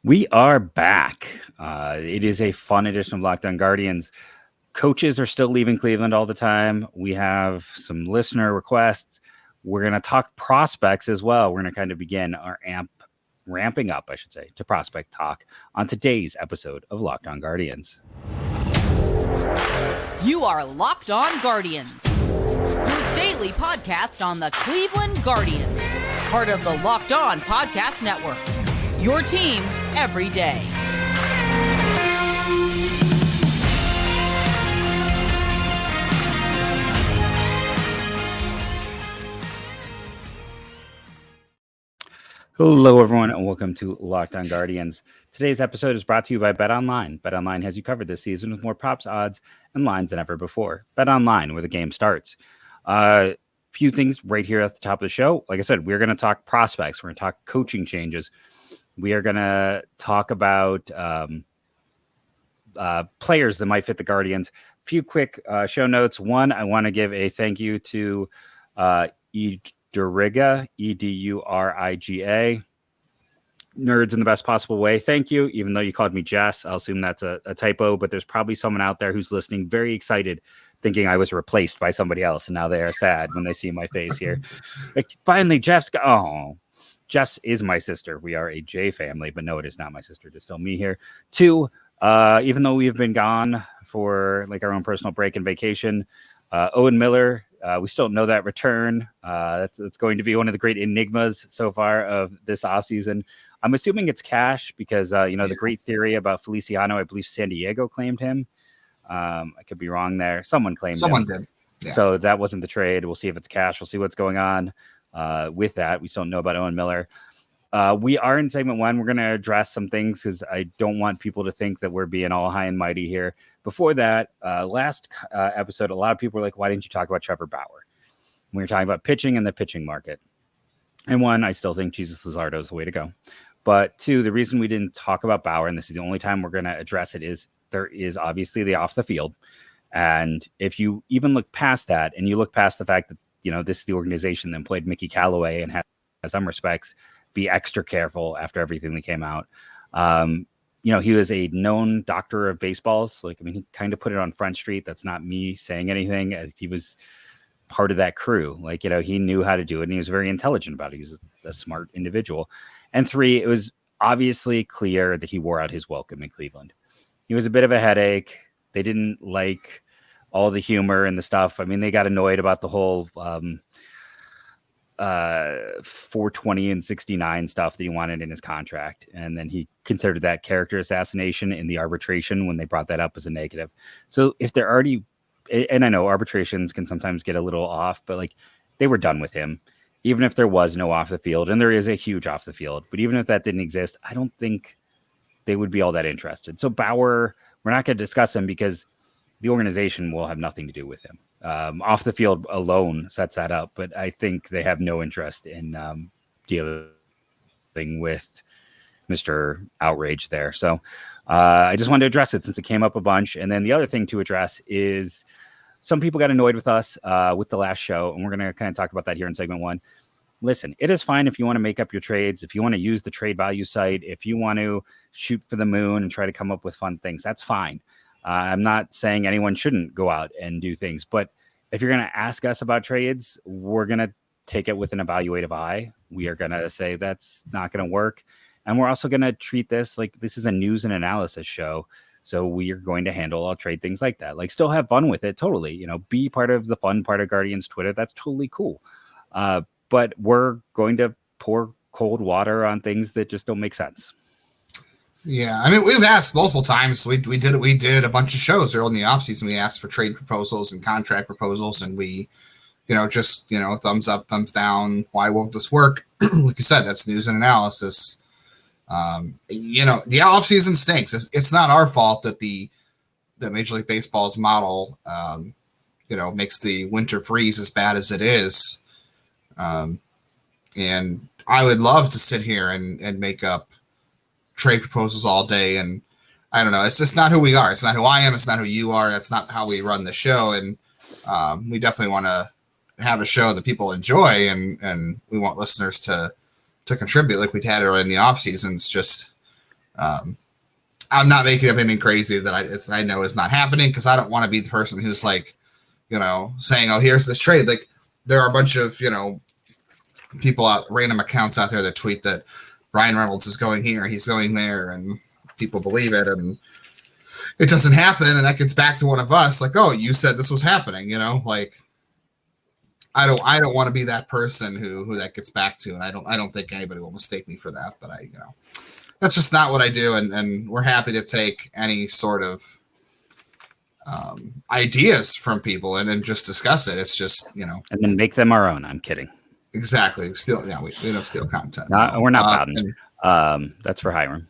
We are back. It is a fun edition of Locked On Guardians. Coaches are still leaving Cleveland all the time. We have some listener requests. We're going to talk prospects as well. We're going to kind of begin our ramping up, I should say, to prospect talk on today's episode of Locked On Guardians. You are Locked On Guardians, your daily podcast on the Cleveland Guardians, part of the Locked On Podcast Network. Your team every day. Hello, everyone, and welcome to Locked On Guardians. Today's episode is brought to you by BetOnline. BetOnline has you covered this season with more props, odds, and lines than ever before. BetOnline, where the game starts. Few things right here at the top of the show. Like I said, we're going to talk prospects. We're going to talk coaching changes. We are going to talk about players that might fit the Guardians. A few quick show notes. One, I want to give a thank you to Eduriga, Eduriga, nerds in the best possible way. Thank you. Even though you called me Jess, I'll assume that's a typo, but there's probably someone out there who's listening very excited, thinking I was replaced by somebody else, and now they are sad when they see my face here. Like, finally, Jess is my sister. We are a J family, but no, it is not my sister. It's still me here. Two, even though we have been gone for like our own personal break and vacation, Owen Miller, we still don't know that return. That's going to be one of the great enigmas so far of this offseason. I'm assuming it's cash because, the great theory about Feliciano, I believe San Diego claimed him. I could be wrong there. Someone claimed him. Someone did. Yeah. So that wasn't the trade. We'll see if it's cash. We'll see what's going on with that. We still don't know about Owen Miller. We are in segment one. We're going to address some things because I don't want people to think that we're being all high and mighty here. Before that, last episode, a lot of people were like, why didn't you talk about Trevor Bauer? We were talking about pitching and the pitching market. And one, I still think Jesus Luzardo is the way to go. But two, the reason we didn't talk about Bauer, and this is the only time we're going to address it, is there is obviously the off the field. And if you even look past that and you look past the fact that, this is the organization that employed Mickey Callaway and has some respects, be extra careful after everything that came out. He was a known doctor of baseballs. He kind of put it on Front Street. That's not me saying anything, as he was part of that crew. He knew how to do it, and he was very intelligent about it. He was a smart individual. And three, it was obviously clear that he wore out his welcome in Cleveland. He was a bit of a headache. They didn't like all the humor and the stuff. They got annoyed about the whole 420 and 69 stuff that he wanted in his contract. And then he considered that character assassination in the arbitration when they brought that up as a negative. So if they're already, and I know arbitrations can sometimes get a little off, but they were done with him, even if there was no off the field, and there is a huge off the field, but even if that didn't exist, I don't think they would be all that interested. So Bauer, we're not going to discuss him because the organization will have nothing to do with him. Off the field alone sets that up, but I think they have no interest in dealing with Mr. Outrage there. So I just wanted to address it since it came up a bunch. And then the other thing to address is some people got annoyed with us with the last show, and we're going to kind of talk about that here in segment one. Listen, it is fine if you want to make up your trades, if you want to use the trade value site, if you want to shoot for the moon and try to come up with fun things, that's fine. I'm not saying anyone shouldn't go out and do things, but if you're going to ask us about trades, we're going to take it with an evaluative eye. We are going to say that's not going to work. And we're also going to treat this like this is a news and analysis show. So we are going to handle all trade things like that. Still have fun with it. Totally. Be part of the fun part of Guardians Twitter. That's totally cool. But we're going to pour cold water on things that just don't make sense. Yeah, we've asked multiple times. We did a bunch of shows early in the offseason. We asked for trade proposals and contract proposals, and we, thumbs up, thumbs down. Why won't this work? Like you said, that's news and analysis. The offseason stinks. It's not our fault that the Major League Baseball's model, makes the winter freeze as bad as it is. And I would love to sit here and make up trade proposals all day, and I don't know, it's just not who we are. It's not who I am. It's not who you are. That's not how we run the show. And we definitely want to have a show that people enjoy, and we want listeners to contribute like we had earlier in the off seasons. Just I'm not making up anything crazy that I know is not happening, because I don't want to be the person who's like, saying, oh, here's this trade. Like, there are a bunch of, people out, random accounts out there that tweet that Brian Reynolds is going here, he's going there, and people believe it, and it doesn't happen. And that gets back to one of us, like, oh, you said this was happening, like, I don't want to be that person who that gets back to. And I don't think anybody will mistake me for that, but that's just not what I do. And we're happy to take any sort of ideas from people and then just discuss it. It's just, and then make them our own. I'm kidding. Exactly. We don't steal content. We're not Bowden. That's for Hiram,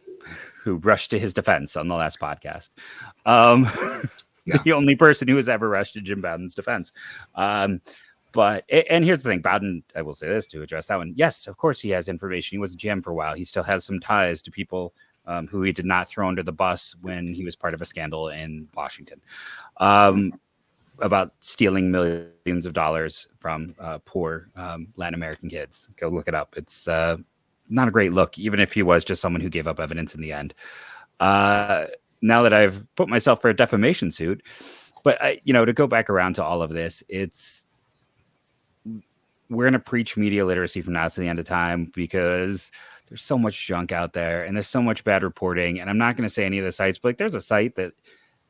who rushed to his defense on the last podcast. The only person who has ever rushed to Jim Bowden's defense. But here's the thing, Bowden, I will say this to address that one. Yes, of course he has information. He was a GM for a while. He still has some ties to people who he did not throw under the bus when he was part of a scandal in Washington about stealing millions of dollars from poor Latin American kids. Go look it up. It's not a great look, even if he was just someone who gave up evidence in the end. Now that I've put myself for a defamation suit, but to go back around to all of this, we're going to preach media literacy from now to the end of time, because there's so much junk out there and there's so much bad reporting. And I'm not going to say any of the sites, but there's a site that,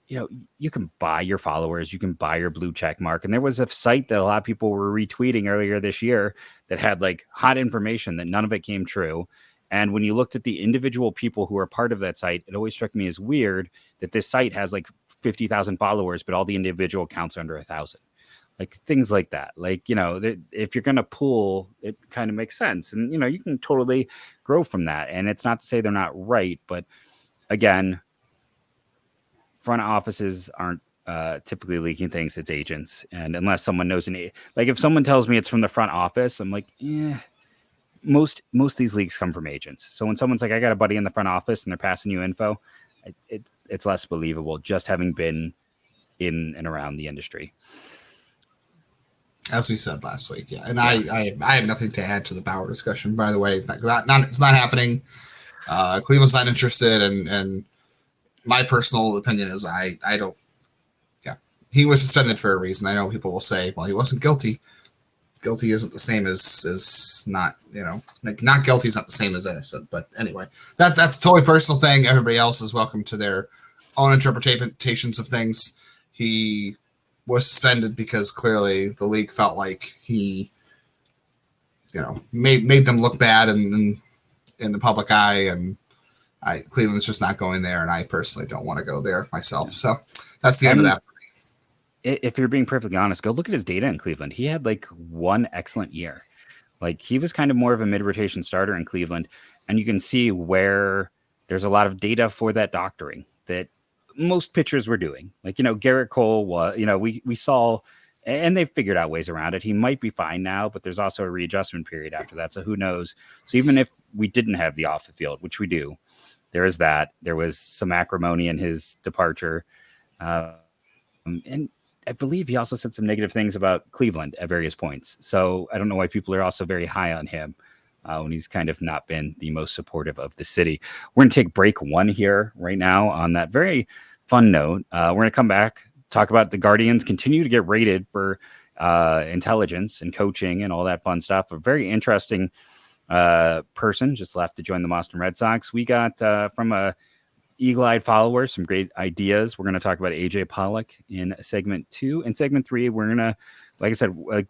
you can buy your followers, you can buy your blue check mark. And there was a site that a lot of people were retweeting earlier this year that had like hot information that none of it came true. And when you looked at the individual people who are part of that site, it always struck me as weird that this site has like 50,000 followers, but all the individual accounts are under 1,000. Like things like that. Like, if you're going to pool, it kind of makes sense. And, you can totally grow from that. And it's not to say they're not right. But again, front offices aren't typically leaking things. It's agents. And unless someone knows like if someone tells me it's from the front office, I'm like, most of these leaks come from agents. So when someone's like, I got a buddy in the front office and they're passing you info, it's less believable, just having been in and around the industry. As we said last week, yeah. And I have nothing to add to the Bauer discussion, by the way. It's not happening. Cleveland's not interested, and my personal opinion is I don't. Yeah, he was suspended for a reason. I know people will say, well, he wasn't guilty. Guilty isn't the same as not. Not guilty is not the same as innocent. But anyway, that's a totally personal thing. Everybody else is welcome to their own interpretations of things. He was suspended because clearly the league felt like he, made them look bad in the public eye, and Cleveland's just not going there, and I personally don't want to go there myself. So that's the end of that. If you're being perfectly honest, go look at his data in Cleveland. He had like one excellent year. Like he was kind of more of a mid-rotation starter in Cleveland, and you can see where there's a lot of data for that doctoring that most pitchers were doing. Like, Garrett Cole was, we saw, and they've figured out ways around it. He might be fine now, but there's also a readjustment period after that. So who knows? So even if we didn't have the off the field, which we do, there is that. There was some acrimony in his departure. And I believe he also said some negative things about Cleveland at various points. So I don't know why people are also very high on him when he's kind of not been the most supportive of the city. We're going to take break one here right now on that very fun note. We're going to come back, talk about the Guardians continue to get rated for intelligence and coaching and all that fun stuff. A very interesting person just left to join the Boston Red Sox. We got from a eagle-eyed follower some great ideas. We're going to talk about AJ Pollock in segment 2. In segment 3, we're going to, like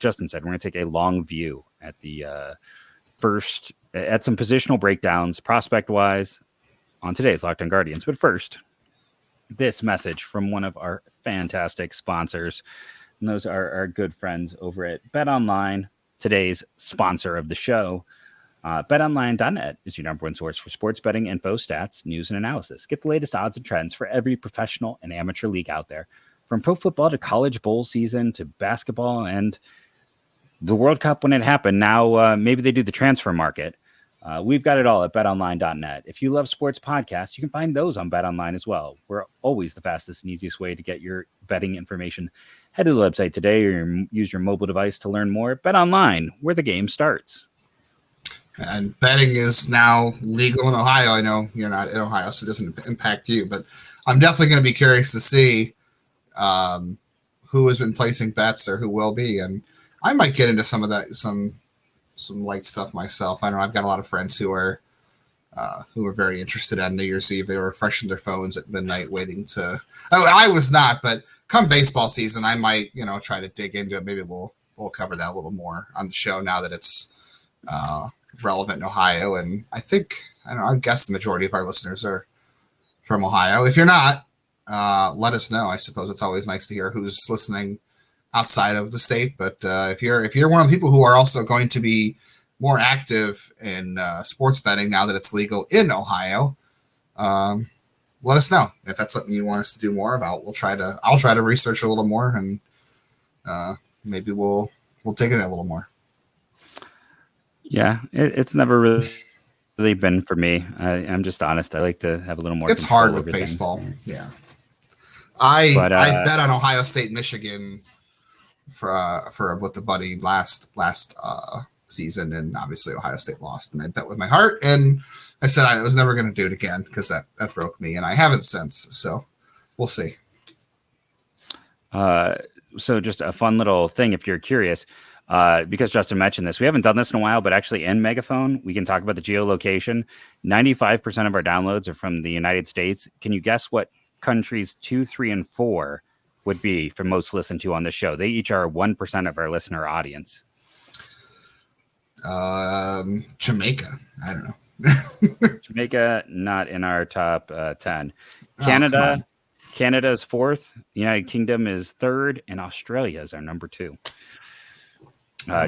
Justin said, we're going to take a long view at the first, at some positional breakdowns, prospect-wise, on today's Locked On Guardians. But first, this message from one of our fantastic sponsors, and those are our good friends over at BetOnline, today's sponsor of the show. BetOnline.net is your number one source for sports betting info, stats, news, and analysis. Get the latest odds and trends for every professional and amateur league out there, from pro football to college bowl season to basketball and the World Cup when it happened. Now, maybe they do the transfer market. We've got it all at betonline.net. If you love sports podcasts, you can find those on BetOnline as well. We're always the fastest and easiest way to get your betting information. Head to the website today or use your mobile device to learn more. BetOnline, where the game starts. And betting is now legal in Ohio. I know you're not in Ohio, so it doesn't impact you, but I'm definitely going to be curious to see who has been placing bets or who will be. And I might get into some of that, some light stuff myself. I know I've got a lot of friends who are very interested on New Year's Eve. They were refreshing their phones at midnight, waiting to. I was not, but come baseball season, I might try to dig into it. Maybe we'll cover that a little more on the show now that it's relevant in Ohio. And I think I guess the majority of our listeners are from Ohio. If you're not, let us know. I suppose it's always nice to hear who's listening outside of the state. But if you're one of the people who are also going to be more active in sports betting now that it's legal in Ohio, let us know if that's something you want us to do more about. I'll try to research a little more, and maybe we'll dig in it a little more. Yeah, it's never really been for me. I'm just honest. I like to have a little more. It's hard with baseball. Yeah. I bet on Ohio State, Michigan for with the buddy last season, and obviously Ohio State lost, and I bet with my heart, and I said I was never going to do it again because that broke me, and I haven't since. So we'll see. So just a fun little thing, if you're curious, because Justin mentioned this, we haven't done this in a while, but actually in Megaphone, we can talk about the geolocation. 95% of our downloads are from the United States. Can you guess what countries 2, 3, and 4 would be for most listened to on the show? They each are 1% of our listener audience. Jamaica. I don't know. Jamaica, not in our top 10. Canada. Canada is 4th. United Kingdom is 3rd, and Australia is our number 2.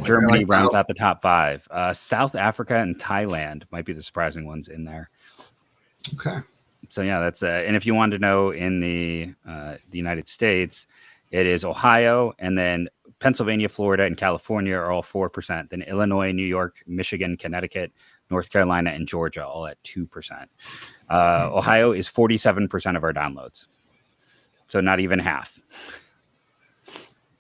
Germany rounds out the top 5. South Africa and Thailand might be the surprising ones in there. Okay. So yeah, that's and if you want to know, in the United States, it is Ohio, and then Pennsylvania, Florida, and California are all 4%. Then Illinois, New York, Michigan, Connecticut, North Carolina, and Georgia all at 2%. Ohio is 47% of our downloads, so not even half.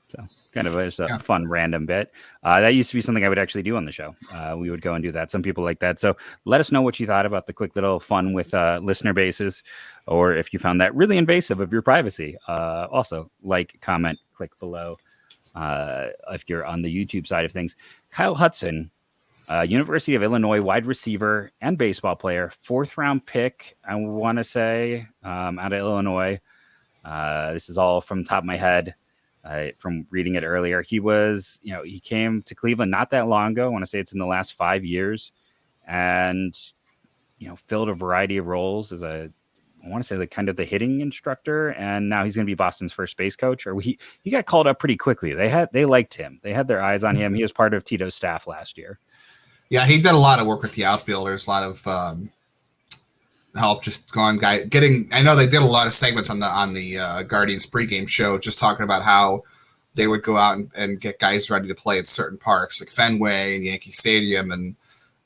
So kind of a fun random bit. That used to be something I would actually do on the show. We would go and do that. Some people like that. So let us know what you thought about the quick little fun with listener bases, or if you found that really invasive of your privacy. Also, like, comment, click below if you're on the YouTube side of things. Kyle Hudson, University of Illinois wide receiver and baseball player, 4th round pick, I want to say, out of Illinois. This is all from the top of my head. From reading it earlier, he came to Cleveland not that long ago. I want to say it's in the last 5 years, and filled a variety of roles as I want to say the hitting instructor, and now he's going to be Boston's first base coach. Or he got called up pretty quickly. They liked him. They had their eyes on him. He was part of Tito's staff last year. Yeah, he did a lot of work with the outfielders. A lot of help just going I know they did a lot of segments on the Guardians pregame show, just talking about how they would go out and get guys ready to play at certain parks like Fenway and Yankee Stadium, and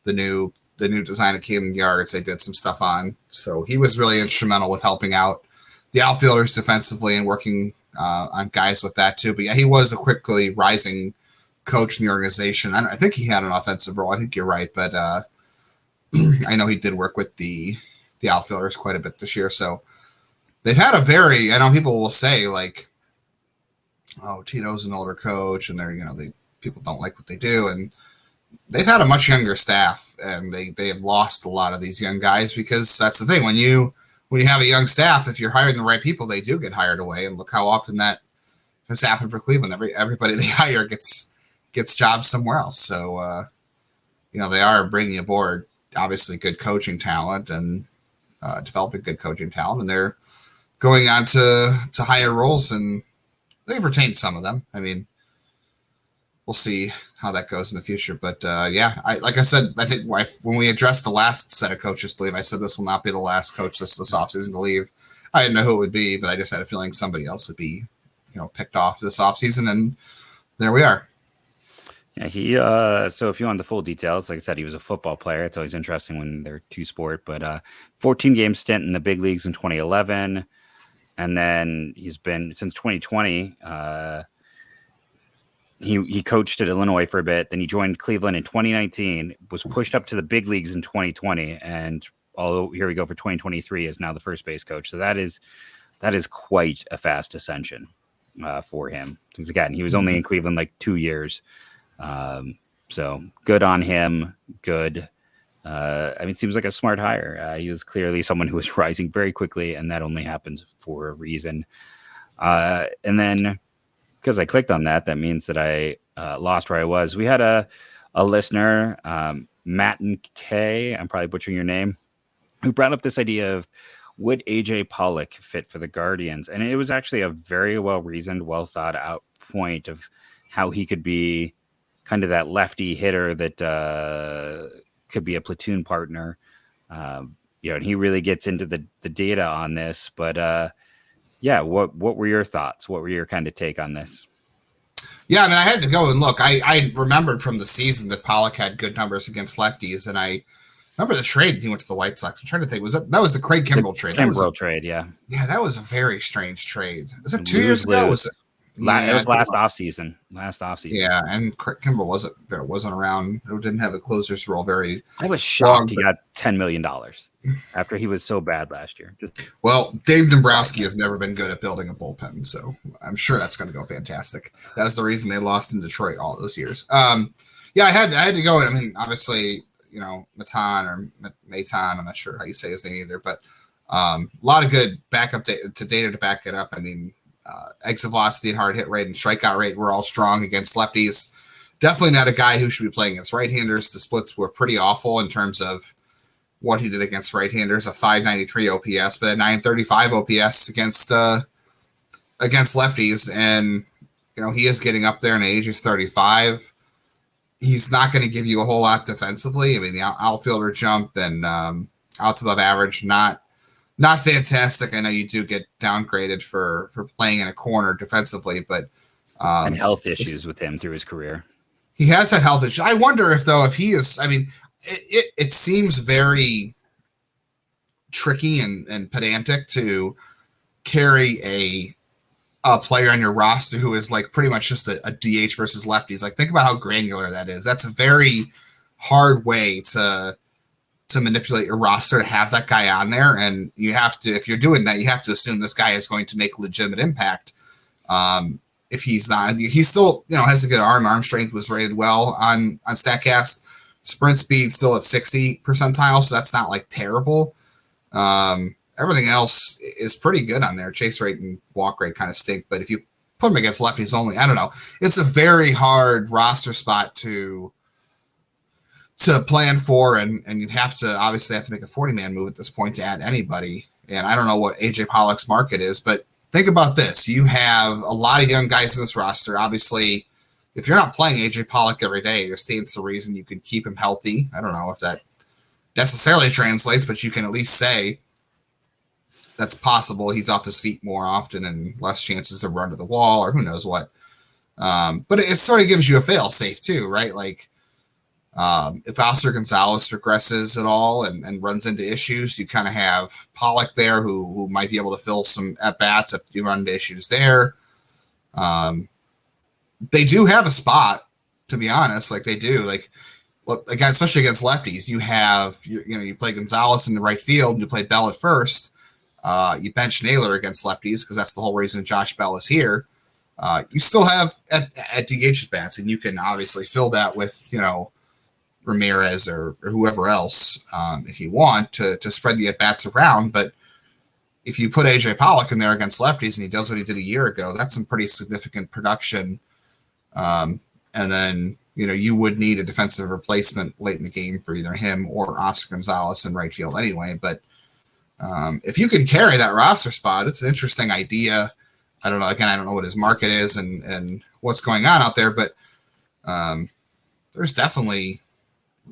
the new design of Camden Yards they did some stuff on. So he was really instrumental with helping out the outfielders defensively and working on guys with that too. But yeah, he was a quickly rising coach in the organization. I think he had an offensive role. I think you're right, but I know he did work with the outfielders quite a bit this year. So they've had I know people will say like, oh, Tito's an older coach and people don't like what they do. And they've had a much younger staff, and they have lost a lot of these young guys, because that's the thing. When you have a young staff, if you're hiring the right people, they do get hired away. And look how often that has happened for Cleveland. Everybody they hire gets jobs somewhere else. So, they are bringing aboard obviously good coaching talent and developing good coaching talent, and they're going on to higher roles, and they've retained some of them. I mean, we'll see how that goes in the future. But like I said, I think when we addressed the last set of coaches to leave, I said this will not be the last coach this offseason to leave. I didn't know who it would be, but I just had a feeling somebody else would be, picked off this offseason, and there we are. Yeah, so if you want the full details, like I said, he was a football player. It's always interesting when they're two-sport, but 14-game stint in the big leagues in 2011, and then he's been, since 2020, he coached at Illinois for a bit. Then he joined Cleveland in 2019, was pushed up to the big leagues in 2020. And although here we go for 2023 is now the first base coach. So that is quite a fast ascension for him. Because again, he was only in Cleveland like 2 years. So good on him. Good. I mean, it seems like a smart hire. He was clearly someone who was rising very quickly, and that only happens for a reason. And then because I clicked on that, that means that I lost where I was. We had a listener, Matt and Kay, I'm probably butchering your name, who brought up this idea of would AJ Pollock fit for the Guardians? And it was actually a very well-reasoned, well-thought-out point of how he could be kind of that lefty hitter that could be a platoon partner. And he really gets into the data on this. But yeah, what were your thoughts? What were your kind of take on this? Yeah, I mean, I had to go and look. I remembered from the season that Pollock had good numbers against lefties, and I remember the trade he went to the White Sox. I'm trying to think. That was the Craig Kimbrell trade? Kimbrell trade, yeah. Yeah, that was a very strange trade. Was it 2 years ago? Was it? It was last offseason. Yeah, and Kimbrell wasn't around. It didn't have the closer's role very. I was shocked he got $10 million after he was so bad last year. Well, Dave Dombrowski has never been good at building a bullpen, so I'm sure that's going to go fantastic. That's the reason they lost in Detroit all those years. Yeah, I had to go. I mean, obviously, Matan or Matan. I'm not sure how you say his name either, but a lot of good backup data to back it up. I mean. Exit velocity and hard hit rate and strikeout rate were all strong against lefties. Definitely not a guy who should be playing against right-handers. The splits were pretty awful in terms of what he did against right-handers, a 593 OPS, but a 935 OPS against lefties. And, he is getting up there in age. He's 35. He's not going to give you a whole lot defensively. I mean, the outfielder jump and outs above average, not fantastic. I know you do get downgraded for playing in a corner defensively, but and health issues with him through his career. He has had health issues. I wonder if he is. I mean, it seems very tricky and pedantic to carry a player on your roster who is like pretty much just a DH versus lefties. Like, think about how granular that is. That's a very hard way to manipulate your roster to have that guy on there. And you have to, if you're doing that, you have to assume this guy is going to make a legitimate impact. If he's not, he still, has a good arm. Arm strength was rated well on StatCast. Sprint speed still at 60 percentile. So that's not like terrible. Everything else is pretty good on there. Chase rate and walk rate kind of stink, but if you put him against lefties only, I don't know. It's a very hard roster spot to plan for, and you'd obviously have to make a 40-man move at this point to add anybody. And I don't know what AJ Pollock's market is, but think about this. You have a lot of young guys in this roster. Obviously, if you're not playing AJ Pollock every day, there stands the reason you can keep him healthy. I don't know if that necessarily translates, but you can at least say that's possible. He's off his feet more often and less chances to run to the wall or who knows what. But it sort of gives you a fail safe too, right? Like, if Oscar Gonzalez regresses at all and runs into issues, you kind of have Pollock there who might be able to fill some at-bats if you run into issues there. They do have a spot, to be honest. Like, they do. Like, look, again, especially against lefties, you play Gonzalez in the right field, you play Bell at first. You bench Naylor against lefties because that's the whole reason Josh Bell is here. You still have at DH at-bats, and you can obviously fill that with, Ramirez or whoever else, if you want to spread the at-bats around. But if you put AJ Pollock in there against lefties and he does what he did a year ago, that's some pretty significant production. And then, you would need a defensive replacement late in the game for either him or Oscar Gonzalez in right field anyway. But if you can carry that roster spot, it's an interesting idea. I don't know. Again, I don't know what his market is and what's going on out there, but there's definitely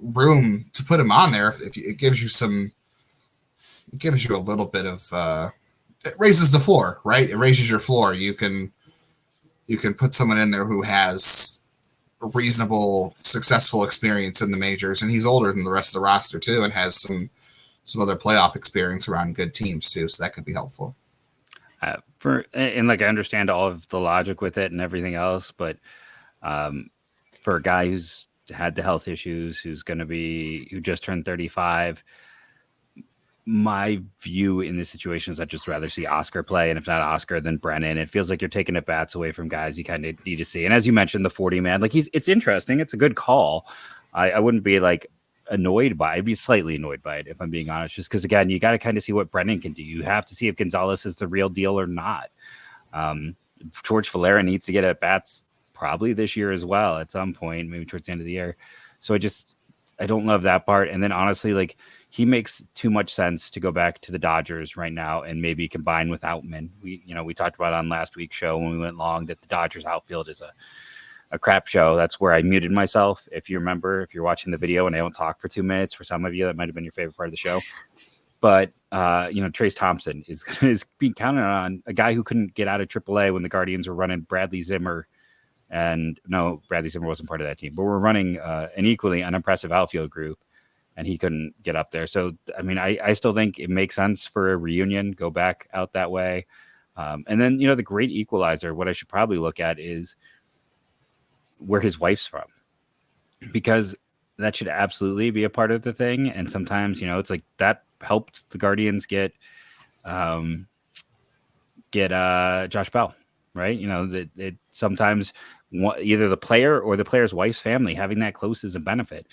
room to put him on there. If it gives you a little bit of it raises the floor, right? It raises your floor. You can put someone in there who has a reasonable, successful experience in the majors, and he's older than the rest of the roster too, and has some other playoff experience around good teams too. So that could be helpful. I understand all of the logic with it and everything else, but For a guy who's had the health issues, who just turned 35, my view in this situation is I'd just rather see Oscar play. And if not Oscar, then Brennan. It feels like you're taking at bats away from guys you kind of need to see. And as you mentioned, the 40 man, like it's interesting. It's a good call. I wouldn't be like annoyed by it. I'd be slightly annoyed by it, if I'm being honest, just because, again, you got to kind of see what Brennan can do. You have to see if Gonzalez is the real deal or not. George Valera needs to get at bats probably this year as well at some point, maybe towards the end of the year. So I don't love that part. And then honestly, like, he makes too much sense to go back to the Dodgers right now and maybe combine with Outman. We talked about on last week's show when we went long that the Dodgers outfield is a crap show. That's where I muted myself. If you remember, if you're watching the video and I don't talk for 2 minutes, for some of you, that might've been your favorite part of the show. But, Trace Thompson is being counted on, a guy who couldn't get out of AAA when the Guardians were running Bradley Zimmer. And no, Bradley Zimmer wasn't part of that team, but we're running an equally unimpressive outfield group, and he couldn't get up there. So, I mean, I still think it makes sense for a reunion, go back out that way. And then, the great equalizer, what I should probably look at is where his wife's from, because that should absolutely be a part of the thing. And sometimes, it's like that helped the Guardians get Josh Bell, right? It sometimes either the player or the player's wife's family having that close is a benefit.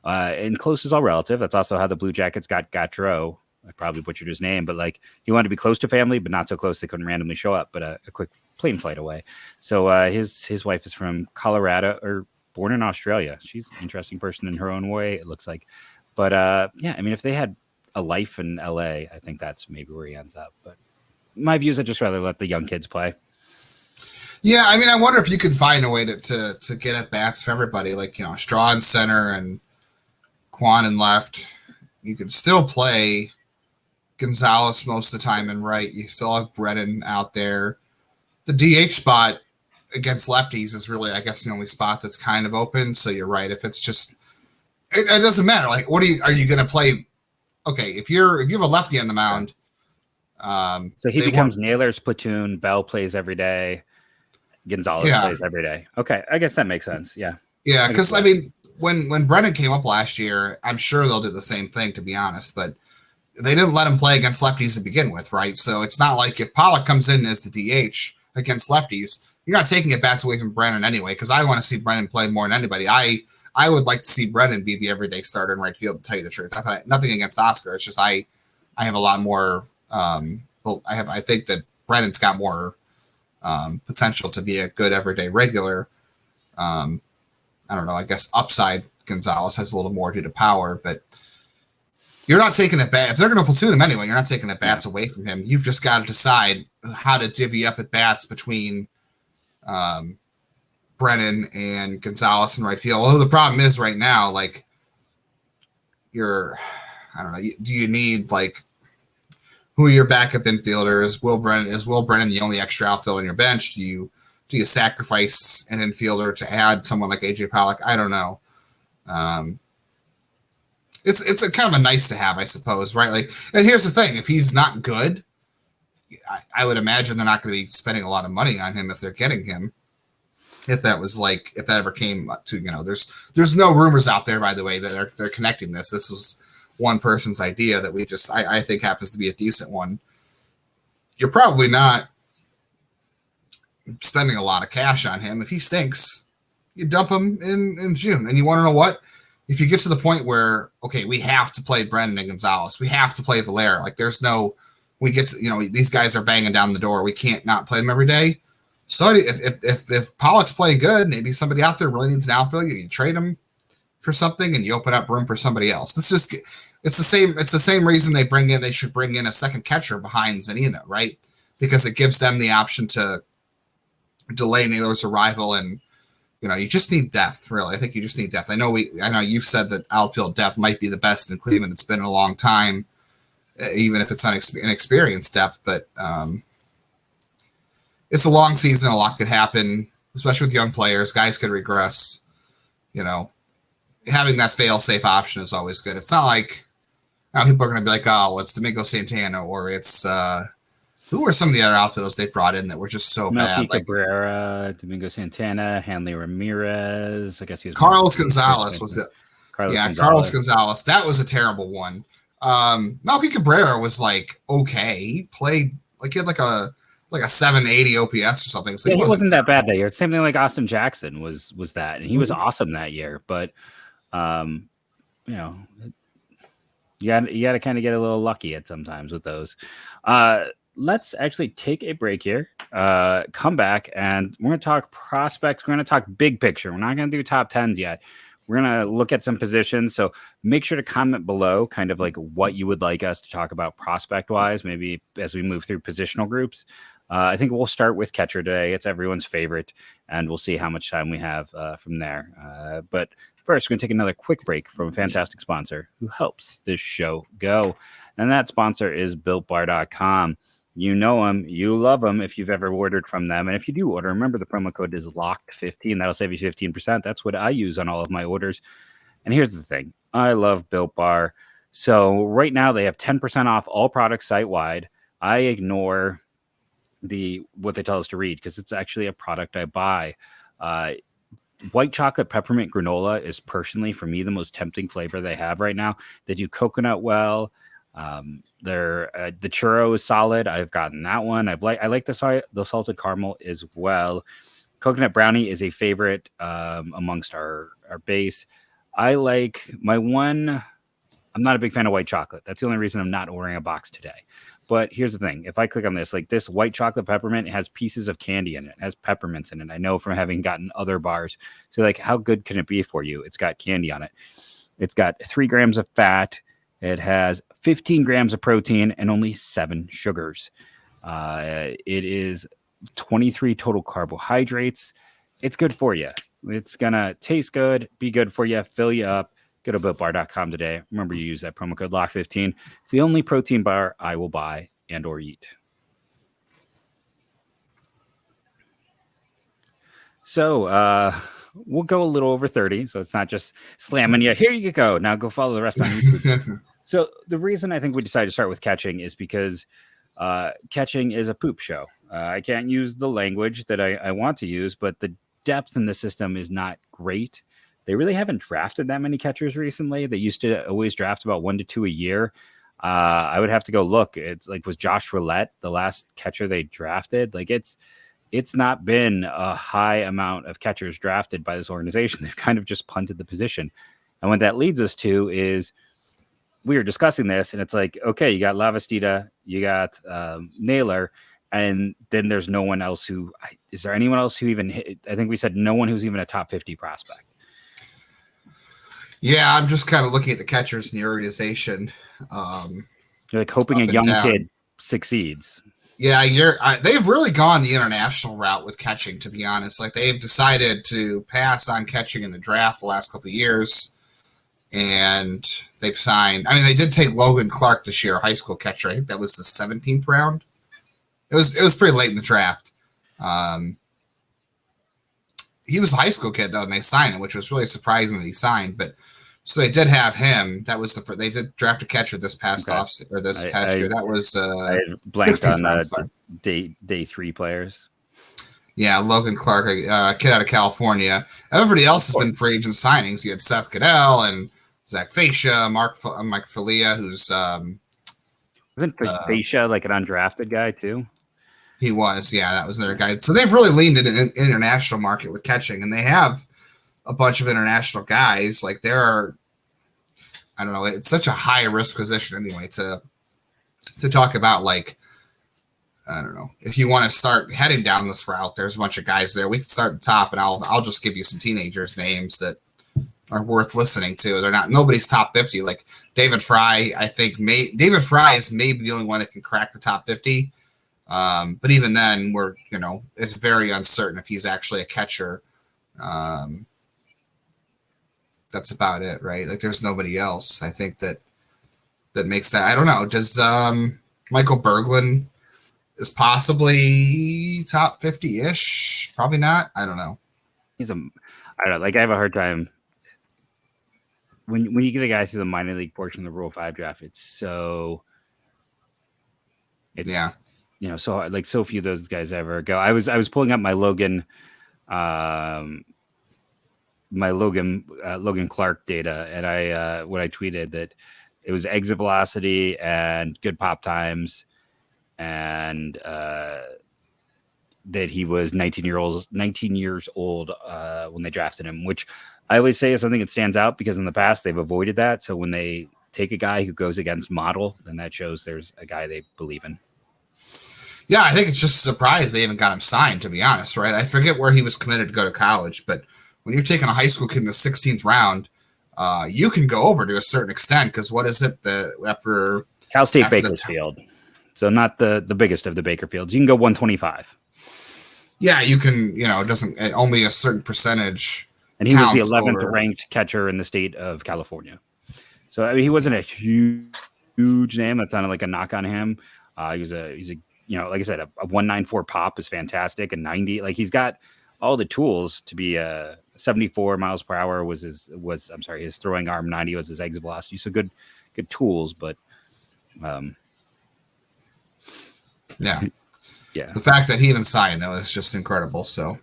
And close is all relative. That's also how the Blue Jackets got Gautreau. I probably butchered his name, but like, he wanted to be close to family, but not so close they couldn't randomly show up, but a quick plane flight away. So his wife is from Colorado, or born in Australia. She's an interesting person in her own way, it looks like. But I mean, if they had a life in LA, I think that's maybe where he ends up. But my view is I'd just rather let the young kids play. Yeah, I mean, I wonder if you could find a way to get at bats for everybody, like, Straw in center and Quan in left. You could still play Gonzalez most of the time in right. You still have Brennan out there. The DH spot against lefties is really, I guess, the only spot that's kind of open. So you're right. If it's just, it doesn't matter. Like, are you going to play? Okay, if you have a lefty on the mound, so he becomes Naylor's platoon. Bell plays every day. Gonzalez plays every day. Okay, I guess that makes sense. Yeah. Yeah, because I mean, when Brennan came up last year, I'm sure they'll do the same thing, to be honest. But they didn't let him play against lefties to begin with, right? So it's not like if Pollock comes in as the DH against lefties, you're not taking at bats away from Brennan anyway, because I want to see Brennan play more than anybody. I would like to see Brennan be the everyday starter in right field, to tell you the truth. Nothing against Oscar. It's just I have a lot more I think that Brennan's got more potential to be a good everyday regular. I don't know. I guess upside Gonzalez has a little more due to power, but you're not taking at bat. If they're going to platoon him anyway, you're not taking at bats away from him. You've just got to decide how to divvy up at bats between Brennan and Gonzalez in right field. Although the problem is right now, like, I don't know. Do you need, like, who are your backup infielders? Is Will Brennan the only extra outfielder on your bench? Do you sacrifice an infielder to add someone like AJ Pollock? I don't know. It's a kind of a nice to have, I suppose, right? Like, and here's the thing: if he's not good, I would imagine they're not going to be spending a lot of money on him if they're getting him. If that ever came to, there's no rumors out there, by the way, that they're connecting this. This was one person's idea that I think happens to be a decent one. You're probably not spending a lot of cash on him. If he stinks, you dump him in June. And you want to know what? If you get to the point where, okay, we have to play Brennan and Gonzalez, we have to play Valera. Like, these guys are banging down the door. We can't not play them every day. So if Pollock's playing good, maybe somebody out there really needs an outfield. You trade him for something and you open up room for somebody else. It's the same reason they should bring in a second catcher behind Zunino, right? Because it gives them the option to delay Naylor's arrival, and you just need depth, really. I think you just need depth. I know you've said that outfield depth might be the best in Cleveland. It's been a long time, even if it's inexperienced depth, but it's a long season. A lot could happen, especially with young players. Guys could regress. Having that fail-safe option is always good. It's not like people are going to be like, oh, well, it's Domingo Santana or it's Who were some of the other outfielders they brought in that were just so Melky bad? Like Cabrera, Domingo Santana, Hanley Ramirez. I guess he was Carlos Gonzalez was it? Carlos Yeah, Carlos Gonzalez. Gonzalez. That was a terrible one. Melky Cabrera was like okay. He played like he had like a 780 OPS or something. So Yeah, he wasn't that bad that year. Same thing like Austin Jackson was that, and he was awesome that year. But you know, you got to kind of get a little lucky at sometimes with those. Let's actually take a break here. Come back, and we're going to talk prospects. We're going to talk big picture. We're not going to do top 10s yet. We're going to look at some positions. So make sure to comment below kind of like what you would like us to talk about prospect wise, maybe as we move through positional groups. I think we'll start with catcher today. It's everyone's favorite, and we'll see how much time we have from there. But first, we're going to take another quick break from a fantastic sponsor who helps this show go. And that sponsor is BuiltBar.com. You know them, you love them if you've ever ordered from them. And if you do order, remember the promo code is LOCKED15. That'll save you 15%. That's what I use on all of my orders. And here's the thing. I love Built Bar. So right now they have 10% off all products site-wide. I ignore what they tell us to read because it's actually a product I buy. White chocolate peppermint granola is personally, for me, the most tempting flavor they have right now. They do coconut well. The churro is solid. I've gotten that one. I like the salted caramel as well. Coconut brownie is a favorite amongst our base. I like my one. I'm not a big fan of white chocolate. That's the only reason I'm not ordering a box today. But here's the thing. If I click on this, like this white chocolate peppermint, it has pieces of candy in it. It has peppermints in it. I know from having gotten other bars. So like, how good can it be for you? It's got candy on it. It's got 3 grams of fat. It has 15 grams of protein and only 7 sugars. It is 23 total carbohydrates. It's good for you. It's going to taste good, be good for you, fill you up. Go to BuiltBar.com today. Remember, you use that promo code LOCK15. It's the only protein bar I will buy and or eat. So we'll go a little over 30. So it's not just slamming you. Here you go. Now go follow the rest on YouTube. So the reason I think we decided to start with catching is because catching is a poop show. I can't use the language that I want to use, but the depth in the system is not great. They really haven't drafted that many catchers recently. They used to always draft about 1 to 2 a year. I would have to go look. It's like, was Josh Roulette the last catcher they drafted? Like it's not been a high amount of catchers drafted by this organization. They've kind of just punted the position. And what that leads us to is we were discussing this, and it's like, okay, you got Lavastida, you got Naylor, and then there's no one else is there anyone else who even hit? I think we said no one who's even a top 50 prospect. Yeah, I'm just kind of looking at the catchers in the organization. You're like hoping a young kid succeeds. Yeah, they've really gone the international route with catching, to be honest. Like they've decided to pass on catching in the draft the last couple of years, and they've signed. I mean, they did take Logan Clark this year, high school catcher. I think that was the 17th round. It was pretty late in the draft. He was a high school kid though, and they signed him, which was really surprising that he signed. But so they did have him. That was they did draft a catcher this past past year. That was I blanked on day 3 players. Yeah, Logan Clark, a kid out of California. Everybody else has been free agent signings. You had Seth Goodell and Zach Fascia, Mike Falia, who's wasn't Fascia like an undrafted guy too? He was, yeah, that was their guy. So they've really leaned into an international market with catching, and they have a bunch of international guys. Like I don't know, it's such a high risk position anyway to talk about. Like, I don't know, if you want to start heading down this route, there's a bunch of guys there. We can start at the top, and I'll just give you some teenagers' names that are worth listening to. Nobody's top 50. Like David Fry, I think David Fry is maybe the only one that can crack the top 50. But even then, it's very uncertain if he's actually a catcher. That's about it, right? Like, there's nobody else. I think that makes that. I don't know. Does Michael Berglund is possibly top 50-ish? Probably not. I don't know. I don't know. Like, I have a hard time when you get a guy through the minor league portion of the Rule 5 draft. so few of those guys ever go. I was pulling up my Logan Logan Clark data, and I tweeted that it was exit velocity and good pop times, and that he was 19 years old when they drafted him, which I always say is something that stands out because in the past they've avoided that. So when they take a guy who goes against model, then that shows there's a guy they believe in. Yeah, I think it's just a surprise they even got him signed, to be honest, right? I forget where he was committed to go to college, but when you're taking a high school kid in the 16th round, you can go over to a certain extent because what is it after Cal State Bakersfield? So not the biggest of the Bakerfields. You can go 125. Yeah, you can. It doesn't only a certain percentage. And he was the 11th ranked catcher in the state of California. So I mean, he wasn't a huge name. That sounded like a knock on him. He's a like I said, a 194 pop is fantastic. A 90, like he's got all the tools to be 74 miles per hour was his throwing arm. 90 was his exit velocity. So good tools, but yeah. Yeah. The fact that he even signed though is just incredible. So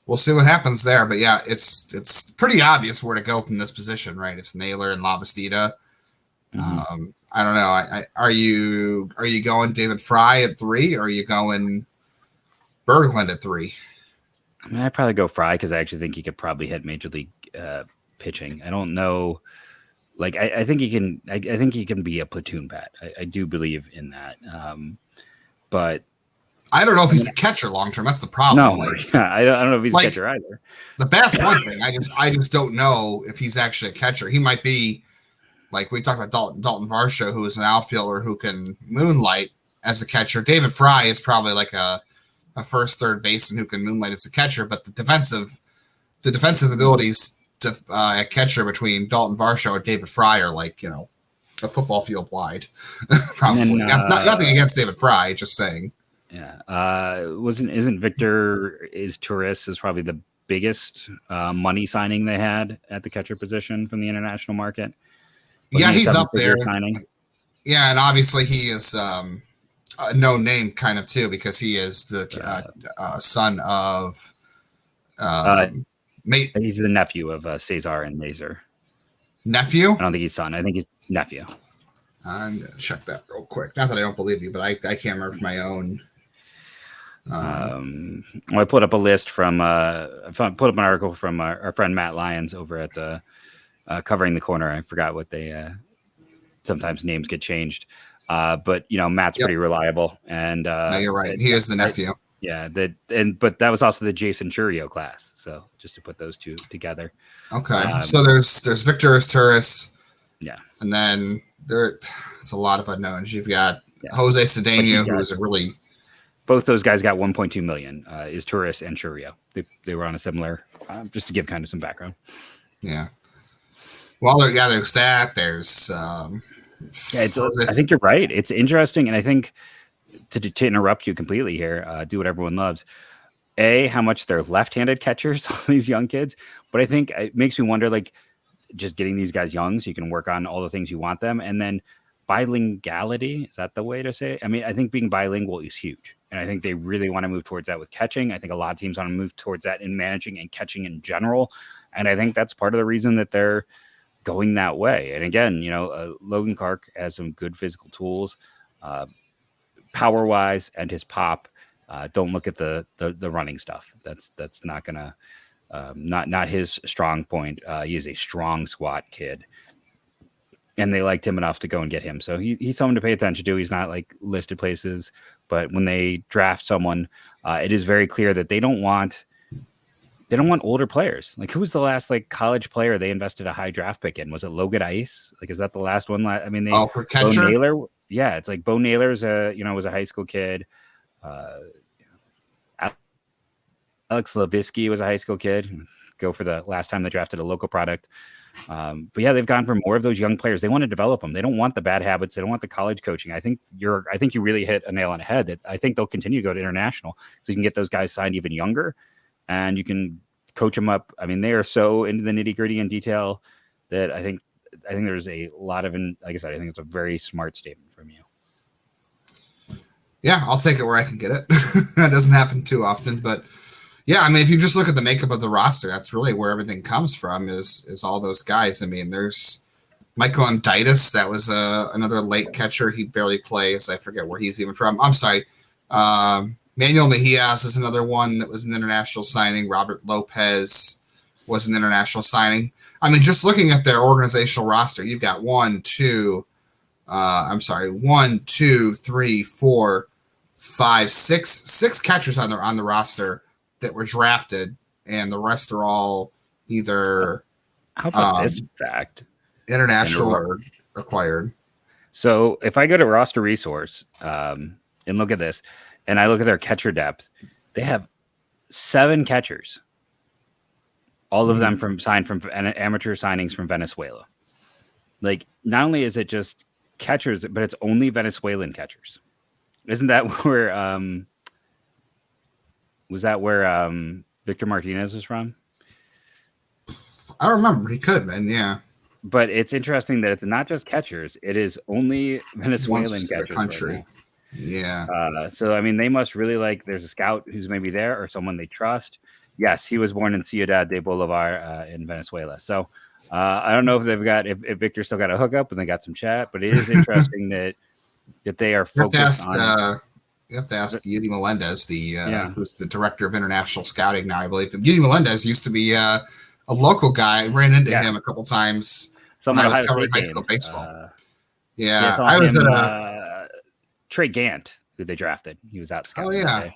we'll see what happens there. But yeah, it's pretty obvious where to go from this position, right? It's Naylor and Lavastida. Mm-hmm. I don't know. Are you going David Fry at 3, or are you going Berglund at 3? I mean, I'd probably go Fry because I actually think he could probably hit major league pitching. I don't know. Like, I think he can. I think he can be a platoon bat. I do believe in that. But I don't know if he's a catcher long term. That's the problem. No, I don't know if he's a catcher either. The bat's one thing. I just don't know if he's actually a catcher. He might be. Like we talked about Dalton Varsho, who is an outfielder who can moonlight as a catcher. David Fry is probably like a first, third baseman who can moonlight as a catcher, but the defensive abilities to a catcher between Dalton Varsho and David Fry are like a football field wide. Probably nothing against David Fry, just saying. Yeah, isn't Victor Torres is probably the biggest money signing they had at the catcher position from the international market. Yeah, he's up there. Yeah, and obviously he is a no name kind of too because he is the son of He's the nephew of Cesar and Mazer. Nephew? I don't think he's son. I think he's nephew. I'm gonna check that real quick. Not that I don't believe you, but I can't remember from my own. I put up a list from put up an article from our friend Matt Lyons over at the. Covering the Corner. I forgot what they sometimes names get changed. But Matt's pretty reliable. And no, you're right. He is the nephew. But that was also the Jason Churio class. So just to put those two together. Okay. So there's Victor Torres. Yeah. And then it's a lot of unknowns. You've got Jose Cedeno, who is a really both those guys got 1.2 million, is Torres and Churio. They were on a similar just to give kind of some background. Yeah. Well, there's that. There's. I think you're right. It's interesting, and I think to interrupt you completely here, do what everyone loves. How much they're left-handed catchers, all these young kids, but I think it makes me wonder, like, just getting these guys young so you can work on all the things you want them, and then bilinguality, is that the way to say it? I mean, I think being bilingual is huge, and I think they really want to move towards that with catching. I think a lot of teams want to move towards that in managing and catching in general, and I think that's part of the reason that they're going that way. And again, Logan Clark has some good physical tools, power wise, and his pop. Don't look at the running stuff. That's not gonna not his strong point. He is a strong squat kid, and they liked him enough to go and get him. So he's someone to pay attention to. He's not like listed places, but when they draft someone, it is very clear that they don't want older players. Like, who was the last college player they invested a high draft pick in? Was it Logan Ice? Like, is that the last one? I mean, for catcher? Bo Naylor. Yeah, it's like Bo Naylor's was a high school kid. Alex Levisky was a high school kid. Go for the last time they drafted a local product. But yeah, they've gone for more of those young players. They want to develop them. They don't want the bad habits. They don't want the college coaching. I think you really hit a nail on the head. That I think they'll continue to go to international, so you can get those guys signed even younger. And you can coach them up. I mean, they are so into the nitty gritty and detail that I think there's a lot of, like I said, I think it's a very smart statement from you. Yeah, I'll take it where I can get it. That doesn't happen too often, but yeah, I mean, if you just look at the makeup of the roster, that's really where everything comes from. Is all those guys. I mean, there's Michael Unditis. That was another late catcher. He barely plays. I forget where he's even from. I'm sorry. Manuel Mejias is another one that was an international signing. Robert Lopez was an international signing. I mean, just looking at their organizational roster, you've got one, two, three, four, five, six catchers on the roster that were drafted, and the rest are all either how about this fact? International or acquired. So if I go to roster resource and look at this, and I look at their catcher depth, they have 7 catchers. All of them signed from amateur signings from Venezuela. Like, not only is it just catchers, but it's only Venezuelan catchers. Isn't that where Victor Martinez was from? I don't remember. He could have been, yeah. But it's interesting that it's not just catchers; it is only Venezuelan catchers. Country. Right, yeah. So I mean, they must really like. There's a scout who's maybe there or someone they trust. Yes, he was born in Ciudad de Bolivar in Venezuela. So I don't know if they've got if Victor still got a hookup and they got some chat, but it is interesting that they are focused on. You have to ask Yudi Melendez, who's the director of international scouting now, I believe. Yudi Melendez used to be a local guy. I ran into him a couple times when I was covering high school baseball. I was at Trey Gant, who they drafted. He was out scouting. Oh, yeah.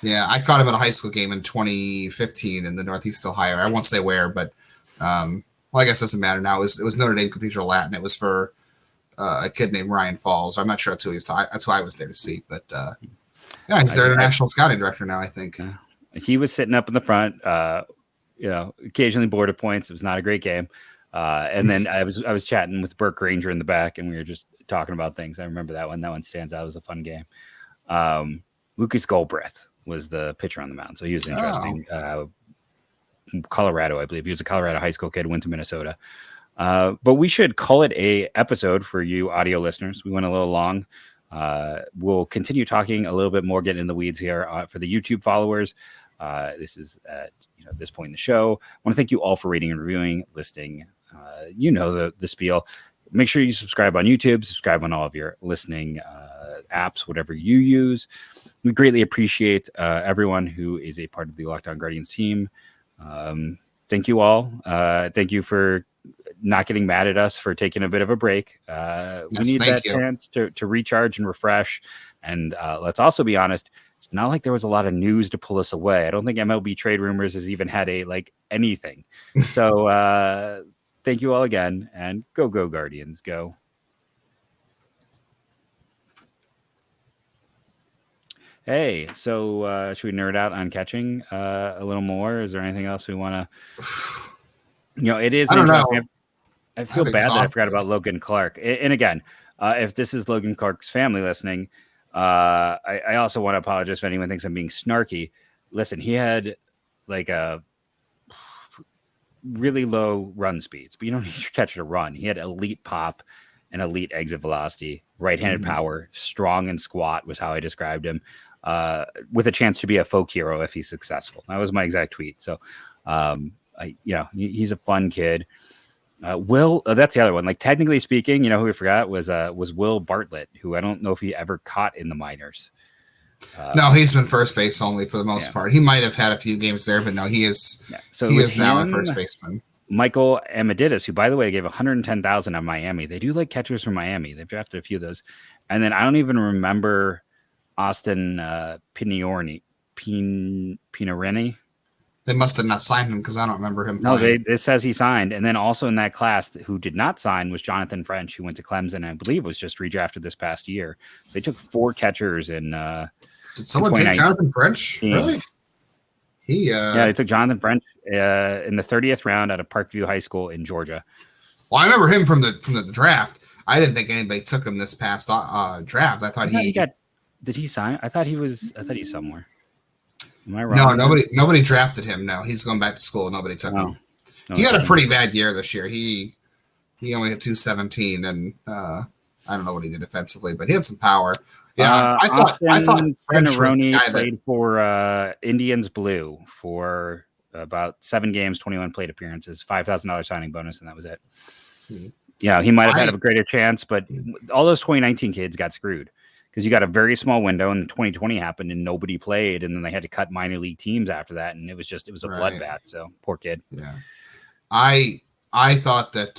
Yeah, I caught him at a high school game in 2015 in the Northeast Ohio. I won't say where, but I guess it doesn't matter now. It was Notre Dame Cathedral Latin. It was for a kid named Ryan Falls. I'm not sure that's who that's who I was there to see, but he's their international scouting director now, I think. He was sitting up in the front, occasionally border points. It was not a great game. And then I was chatting with Burke Granger in the back, and we were just talking about things. I remember that one. That one stands out. It was a fun game. Lucas Goldbreath was the pitcher on the mound, so he was interesting. Colorado, I believe. He was a Colorado high school kid, went to Minnesota. But we should call it a episode for you audio listeners. We went a little long. We'll continue talking a little bit more, getting in the weeds here for the YouTube followers. This is at this point in the show. I want to thank you all for rating and reviewing, listing. The spiel. Make sure you subscribe on YouTube, subscribe on all of your listening apps, whatever you use. We greatly appreciate everyone who is a part of the Locked On Guardians team. Thank you all. Thank you for not getting mad at us for taking a bit of a break. We need that chance to recharge and refresh. And let's also be honest, it's not like there was a lot of news to pull us away. I don't think MLB trade rumors has even had anything. So thank you all again, and go Guardians, go. Hey, so should we nerd out on catching a little more? Is there anything else we want to? It is. I don't know. I feel bad that I forgot about Logan Clark. And again, if this is Logan Clark's family listening, I also want to apologize if anyone thinks I'm being snarky. Listen, he had a really low run speeds, but you don't need your catcher to run. He had elite pop and elite exit velocity, right-handed power, strong and squat was how I described him, with a chance to be a folk hero if he's successful. That was my exact tweet. So, he's a fun kid. Will, that's the other one. Technically speaking, who we forgot was Will Bartlett, who I don't know if he ever caught in the minors. No, he's been first base only for the most part. He might have had a few games there, but no, he is. Yeah. So he is now a first baseman. Michael Amididis, who by the way gave $110,000 on Miami. They do like catchers from Miami. They've drafted a few of those, and then I don't even remember Austin Pinarini. They must have not signed him because I don't remember him. No, this says he signed. And then also in that class who did not sign was Jonathan French, who went to Clemson, and I believe was just redrafted this past year. So they took 4 catchers in did someone take Jonathan French? Really? They took Jonathan French in the 30th round out of Parkview High School in Georgia. Well, I remember him from the draft. I didn't think anybody took him this past draft. I thought he got. Did he sign? I thought he's somewhere. Am I wrong? No, nobody drafted him. No, he's going back to school. Nobody took him. No, he had a pretty bad year this year. He only had 217, and I I don't know what he did defensively, but he had some power. Yeah, I thought French was the guy played for Indians Blue for about 7 games, 21 plate appearances, $5,000 signing bonus, and that was it. Yeah, he might have had a greater chance, but all those 2019 kids got screwed because you got a very small window, and 2020 happened, and nobody played, and then they had to cut minor league teams after that, and it was a bloodbath. So poor kid. Yeah, I thought that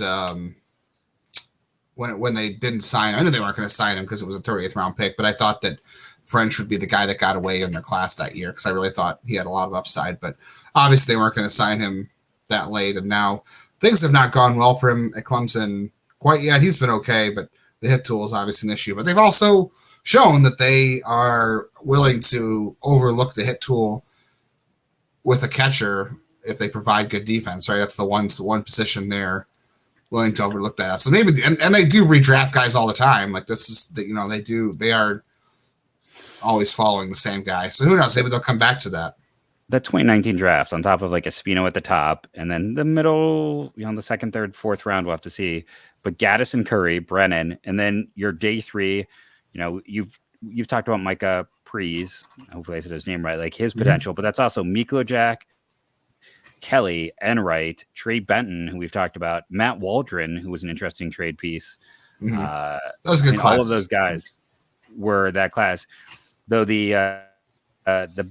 when they didn't sign, I knew they weren't going to sign him because it was a 30th round pick, but I thought that French would be the guy that got away in their class that year because I really thought he had a lot of upside, but obviously they weren't going to sign him that late, and now things have not gone well for him at Clemson quite yet. He's been okay, but the hit tool is obviously an issue. But they've also shown that they are willing to overlook the hit tool with a catcher if they provide good defense, right? That's the one position they're willing to overlook that. So maybe, and they do redraft guys all the time. Like this is, they are always following the same guy. So who knows? Maybe they'll come back to that. The 2019 draft on top of like Espino at the top, and then the middle, the second, third, fourth round, we'll have to see. But Gaddis and Curry, Brennan, and then your day 3, you've talked about Micah Prees. Hopefully I said his name right, like his potential, but that's also Miklo Jack, Kelly, Enright, Trey Benton, who we've talked about, Matt Waldron, who was an interesting trade piece. That was a good class. All of those guys were that class, though the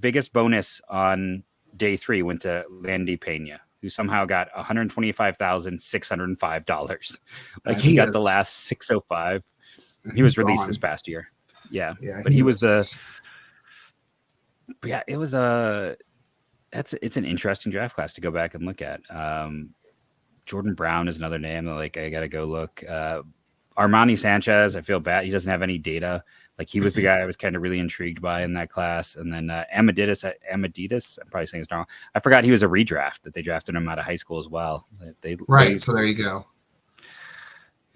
biggest bonus on day 3 went to Landy Pena, who somehow got $125,605. Like he got the last 605. He was released this past year. Yeah, but he was it was it's an interesting draft class to go back and look at. Jordan Brown is another name that like I got to go look. Armani Sanchez, I feel bad. He doesn't have any data. Like he was the guy I was kind of really intrigued by in that class. And then Amaditis, I'm probably saying it's wrong. I forgot he was a redraft that they drafted him out of high school as well. So there you go.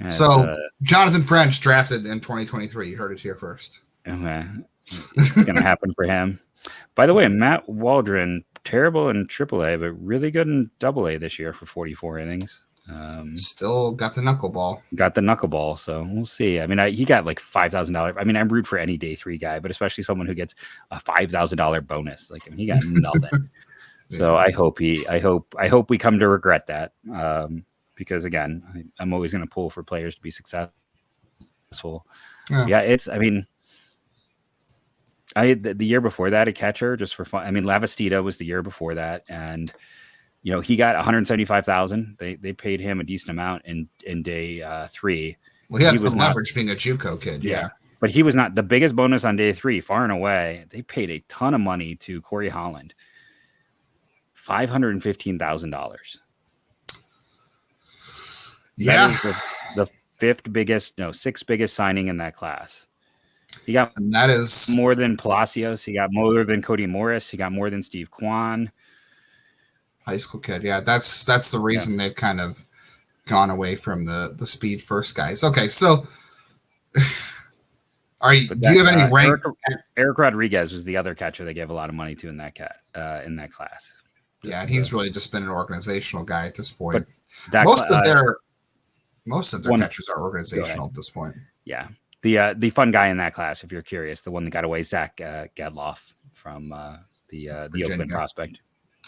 So Jonathan French drafted in 2023. You heard it here first. Okay. It's going to happen for him. By the way, Matt Waldron, terrible in AAA, but really good in AA this year for 44 innings. Still got the knuckleball. So we'll see. I mean, he got like $5,000. I mean, I'm root for any day 3 guy, but especially someone who gets a $5,000 bonus. Like, I mean, he got nothing. So I hope we come to regret that. Because again, I'm always going to pull for players to be successful. The year before that, a catcher just for fun. I mean, Lavastida was the year before that. And he got $175,000. They paid him a decent amount in day 3. Well, he had some leverage being a JUCO kid. Yeah. But he was not the biggest bonus on day 3, far and away. They paid a ton of money to Corey Holland, $515,000. Yeah. That is the 6th biggest signing in that class. He got more than Palacios. He got more than Cody Morris. He got more than Steve Kwan. High school kid. Yeah, that's the reason they've kind of gone away from the speed first guys. Okay, so do you have any rank? Eric Rodriguez was the other catcher they gave a lot of money to in that class. Yeah, and he's really just been an organizational guy at this point. Most of their catchers are organizational at this point. Yeah. The fun guy in that class, if you're curious, the one that got away, Zach Gadloff from the Oakland prospect.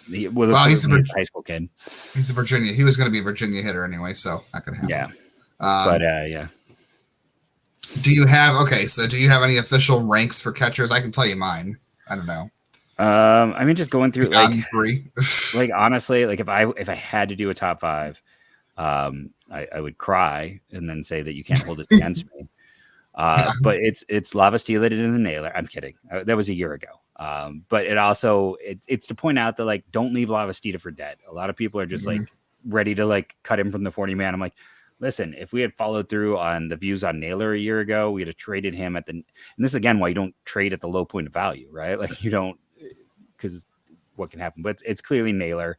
He's a high school kid. He's a Virginia. He was going to be a Virginia hitter anyway, so not going to happen. Yeah. Do you have any official ranks for catchers? I can tell you mine. I don't know. I mean, just going through like 3. like honestly, like if I had to do a top 5, I would cry and then say that you can't hold it against me. But it's Lavastida and the Naylor. I'm kidding. That was a year ago. But it's to point out that like don't leave Lavastida for dead. A lot of people are just like ready to like cut him from the 40 man. I'm like, listen, if we had followed through on the views on Naylor a year ago, we'd have traded him and this is again why you don't trade at the low point of value, right? Like you don't, because what can happen. But it's clearly Naylor,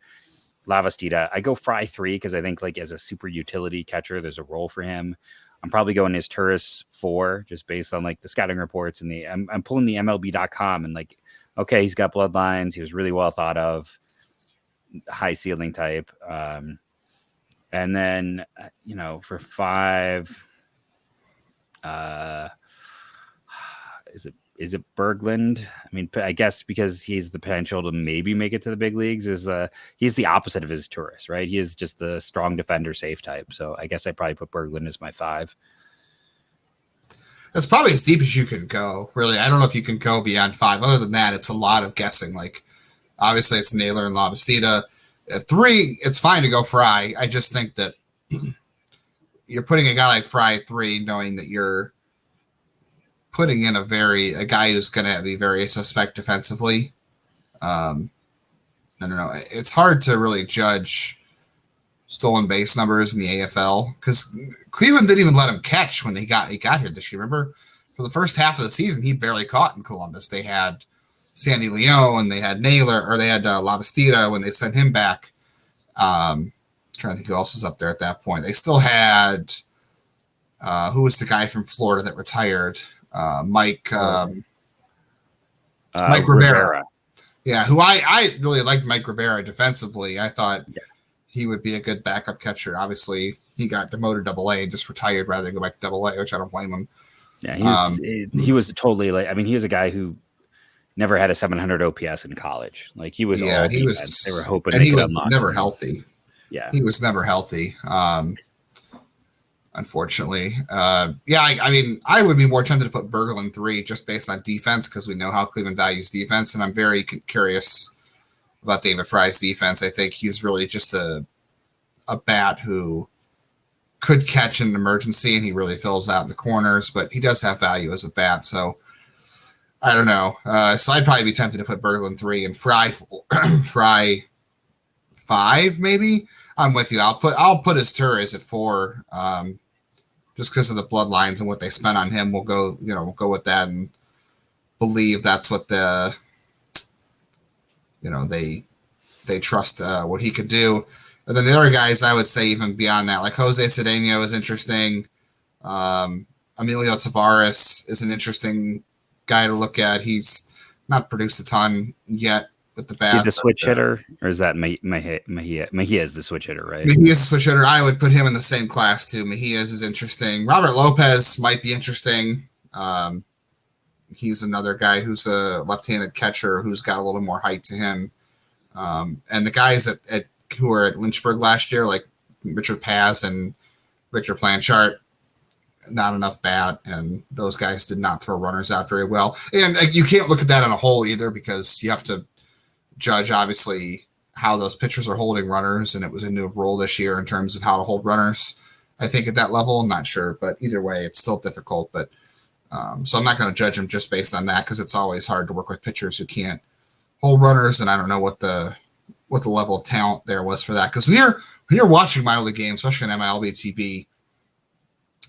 Lavastida. I go Fry 3 because I think like as a super utility catcher, there's a role for him. I'm probably going his Turris 4 just based on like the scouting reports and I'm pulling the MLB.com and like, okay, he's got bloodlines. He was really well thought of, high ceiling type. And then, for 5, Is it Berglund? I mean, I guess because he's the potential to maybe make it to the big leagues. He's the opposite of his Tourist, right? He is just the strong defender, safe type. So I guess I probably put Berglund as my 5. That's probably as deep as you can go. Really, I don't know if you can go beyond 5. Other than that, it's a lot of guessing. Like, obviously, it's Naylor and Lavastida. At 3, it's fine to go Fry. I just think that you're putting a guy like Fry at 3, knowing that you're putting in a guy who's going to be very suspect defensively. I don't know. It's hard to really judge stolen base numbers in the AFL because Cleveland didn't even let him catch when he got here this year. Remember, for the first half of the season, he barely caught in Columbus. They had Sandy Leon, they had Naylor, or they had Lavastida when they sent him back. Trying to think who else was up there at that point. They still had who was the guy from Florida that retired? Mike Rivera. Yeah, who I really liked Mike Rivera defensively. I thought he would be a good backup catcher. Obviously, he got demoted to AA and just retired rather than go back to AA, which I don't blame him. Yeah, he was totally he was a guy who never had a 700 OPS in college. Like he was all defense. They were hoping and he was unlock never him. Healthy. Yeah, he was never healthy. Unfortunately. I mean, I would be more tempted to put Berglund 3 just based on defense because we know how Cleveland values defense, and I'm very curious about David Fry's defense. I think he's really just a bat who could catch in an emergency, and he really fills out in the corners, but he does have value as a bat, so I don't know. So I'd probably be tempted to put Berglund 3 and Fry 5, maybe. I'm with you. I'll put his Torres at 4. Just because of the bloodlines and what they spent on him, we'll go with that and believe that's what they trust what he could do. And then the other guys, I would say even beyond that, like Jose Cedeno is interesting. Emilio Tavares is an interesting guy to look at. He's not produced a ton yet with the bat. Is he the switch hitter, or is that Mejia? Mejia is the switch hitter, right? Mejia is the switch hitter. I would put him in the same class too. Mejia is interesting. Robert Lopez might be interesting. He's another guy who's a left-handed catcher who's got a little more height to him. And the guys who were at Lynchburg last year, like Richard Paz and Victor Planchart, not enough bat, and those guys did not throw runners out very well. And you can't look at that on a whole either because you have to judge, obviously, how those pitchers are holding runners, and it was a new rule this year in terms of how to hold runners. I think at that level, I'm not sure, but either way, it's still difficult. But so I'm not going to judge them just based on that because it's always hard to work with pitchers who can't hold runners, and I don't know what the level of talent there was for that. Because when you're watching minor league games, especially on MLB TV,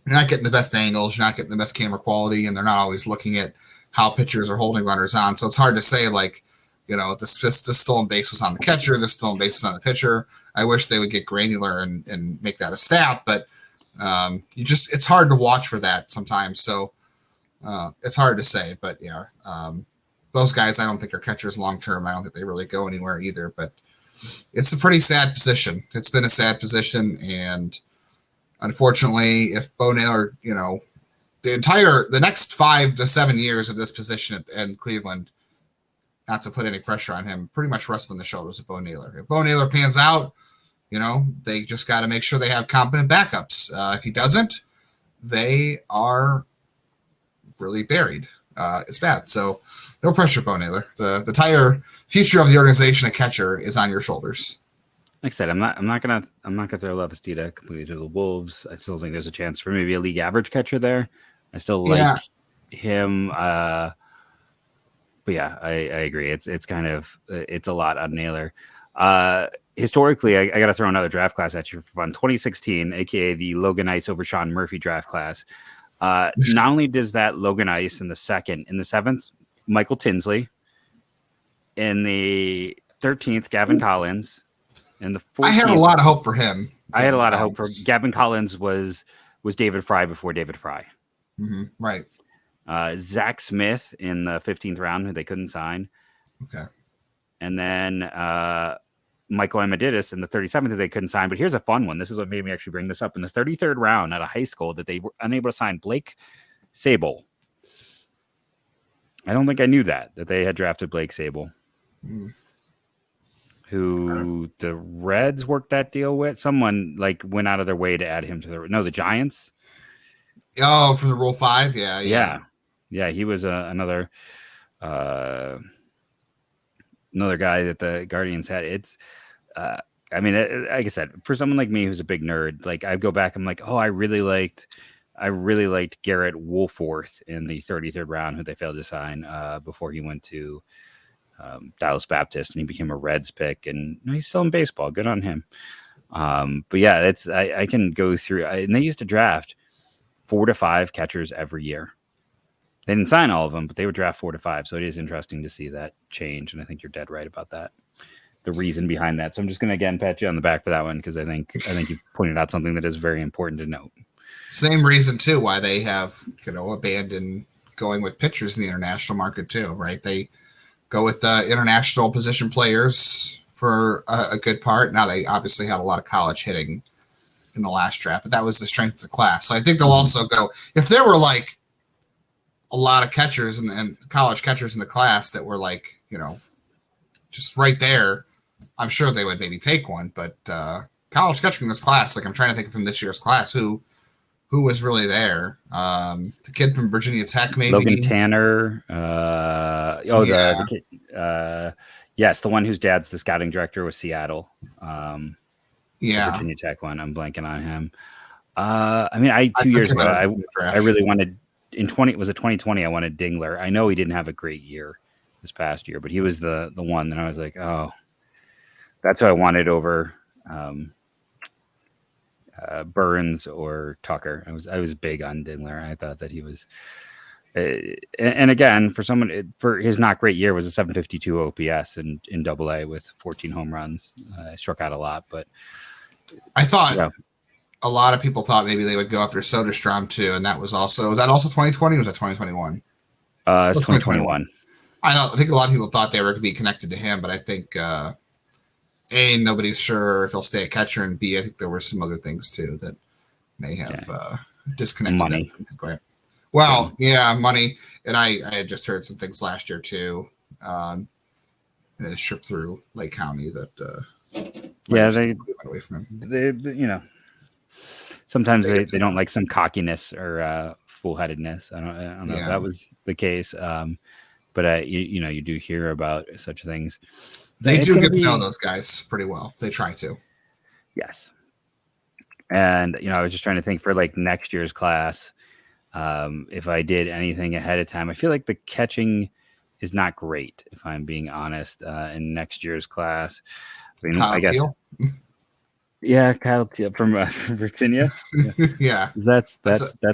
you're not getting the best angles, you're not getting the best camera quality, and they're not always looking at how pitchers are holding runners on. So it's hard to say, like, the stolen base was on the catcher, the stolen base is on the pitcher. I wish they would get granular and make that a stat, but it's hard to watch for that sometimes. So it's hard to say, but those guys I don't think are catchers long term. I don't think they really go anywhere either, but it's a pretty sad position. It's been a sad position, and unfortunately, if Bo Naylor, the next 5 to 7 years of this position in Cleveland, not to put any pressure on him, pretty much rests on the shoulders of Bo Naylor. If Bo Naylor pans out, they just got to make sure they have competent backups. If he doesn't, they are really buried. It's bad. So no pressure, Bo Naylor. The entire future of the organization, a catcher, is on your shoulders. Like I said, I'm not gonna throw Lavastida completely to the wolves. I still think there's a chance for maybe a league average catcher there. I still like him. But yeah, I agree. It's a lot on Naylor. Historically, I got to throw another draft class at you for fun. 2016, aka the Logan Ice over Sean Murphy draft class. Not only does that Logan Ice in the 7th, Michael Tinsley. In the 13th, Gavin Collins. In the 14th, I had a lot of hope for him. I had a lot of hope for Gavin Collins. Was David Fry before David Fry? Mm-hmm, right. Zach Smith in the 15th round, who they couldn't sign. Okay. And then Michael Amadidis in the 37th, who they couldn't sign. But here's a fun one. This is what made me actually bring this up. In the 33rd round at a high school that they were unable to sign Blake Sable. I don't think I knew that they had drafted Blake Sable. Who the Reds worked that deal with? Someone like went out of their way to add him to the Giants. Oh, from the Rule 5, yeah. He was another guy that the Guardians had. It's, I mean, like I said, for someone like me who's a big nerd, like I go back, I'm like, oh, I really liked Garrett Woolforth in the 33rd round, who they failed to sign before he went to Dallas Baptist, and he became a Reds pick, and he's still in baseball. Good on him. But yeah, it's I can go through, and they used to draft 4 to 5 catchers every year. They didn't sign all of them, but they would draft 4 to 5. So it is interesting to see that change, and I think you're dead right about that. The reason behind that. So I'm just going to again pat you on the back for that one, because I think you pointed out something that is very important to note. Same reason too why they have abandoned going with pitchers in the international market too, right? They go with the international position players for a good part. Now they obviously have a lot of college hitting in the last draft, but that was the strength of the class. So I think they'll also go, if there were like a lot of catchers and college catchers in the class that were like, just right there, I'm sure they would maybe take one. But college catcher in this class, like I'm trying to think from this year's class, who was really there? The kid from Virginia Tech, maybe Logan Tanner. The kid. Yes, the one whose dad's the scouting director with Seattle. The Virginia Tech one. I'm blanking on him. 2 years ago, I really wanted in 2020. I wanted Dingler. I know he didn't have a great year this past year, but he was the one that I was like, oh, that's what I wanted over Burns or Tucker. I was big on Dingler. I thought that he was, and again, for someone for his not great year, was a 752 OPS in AA with 14 home runs. Struck out a lot, but I thought a lot of people thought maybe they would go after Soderstrom too, and was that also 2020 or was that 2021? It's 2021. I think a lot of people thought they were going to be connected to him, but I think A, nobody's sure if he'll stay a catcher, and B, I think there were some other things too that may have disconnected money. Them. Go ahead. Well, money, and I had just heard some things last year too. A trip through Lake County that they went away from him. They sometimes they don't like some cockiness or foolheadedness. I don't know if that was the case, but you do hear about such things. They do get to know those guys pretty well. They try to. Yes. And, I was just trying to think for like next year's class, if I did anything ahead of time. I feel like the catching is not great, if I'm being honest, in next year's class. I mean, I guess. Teal? Yeah, Kyle Teal from Virginia. Yeah. That's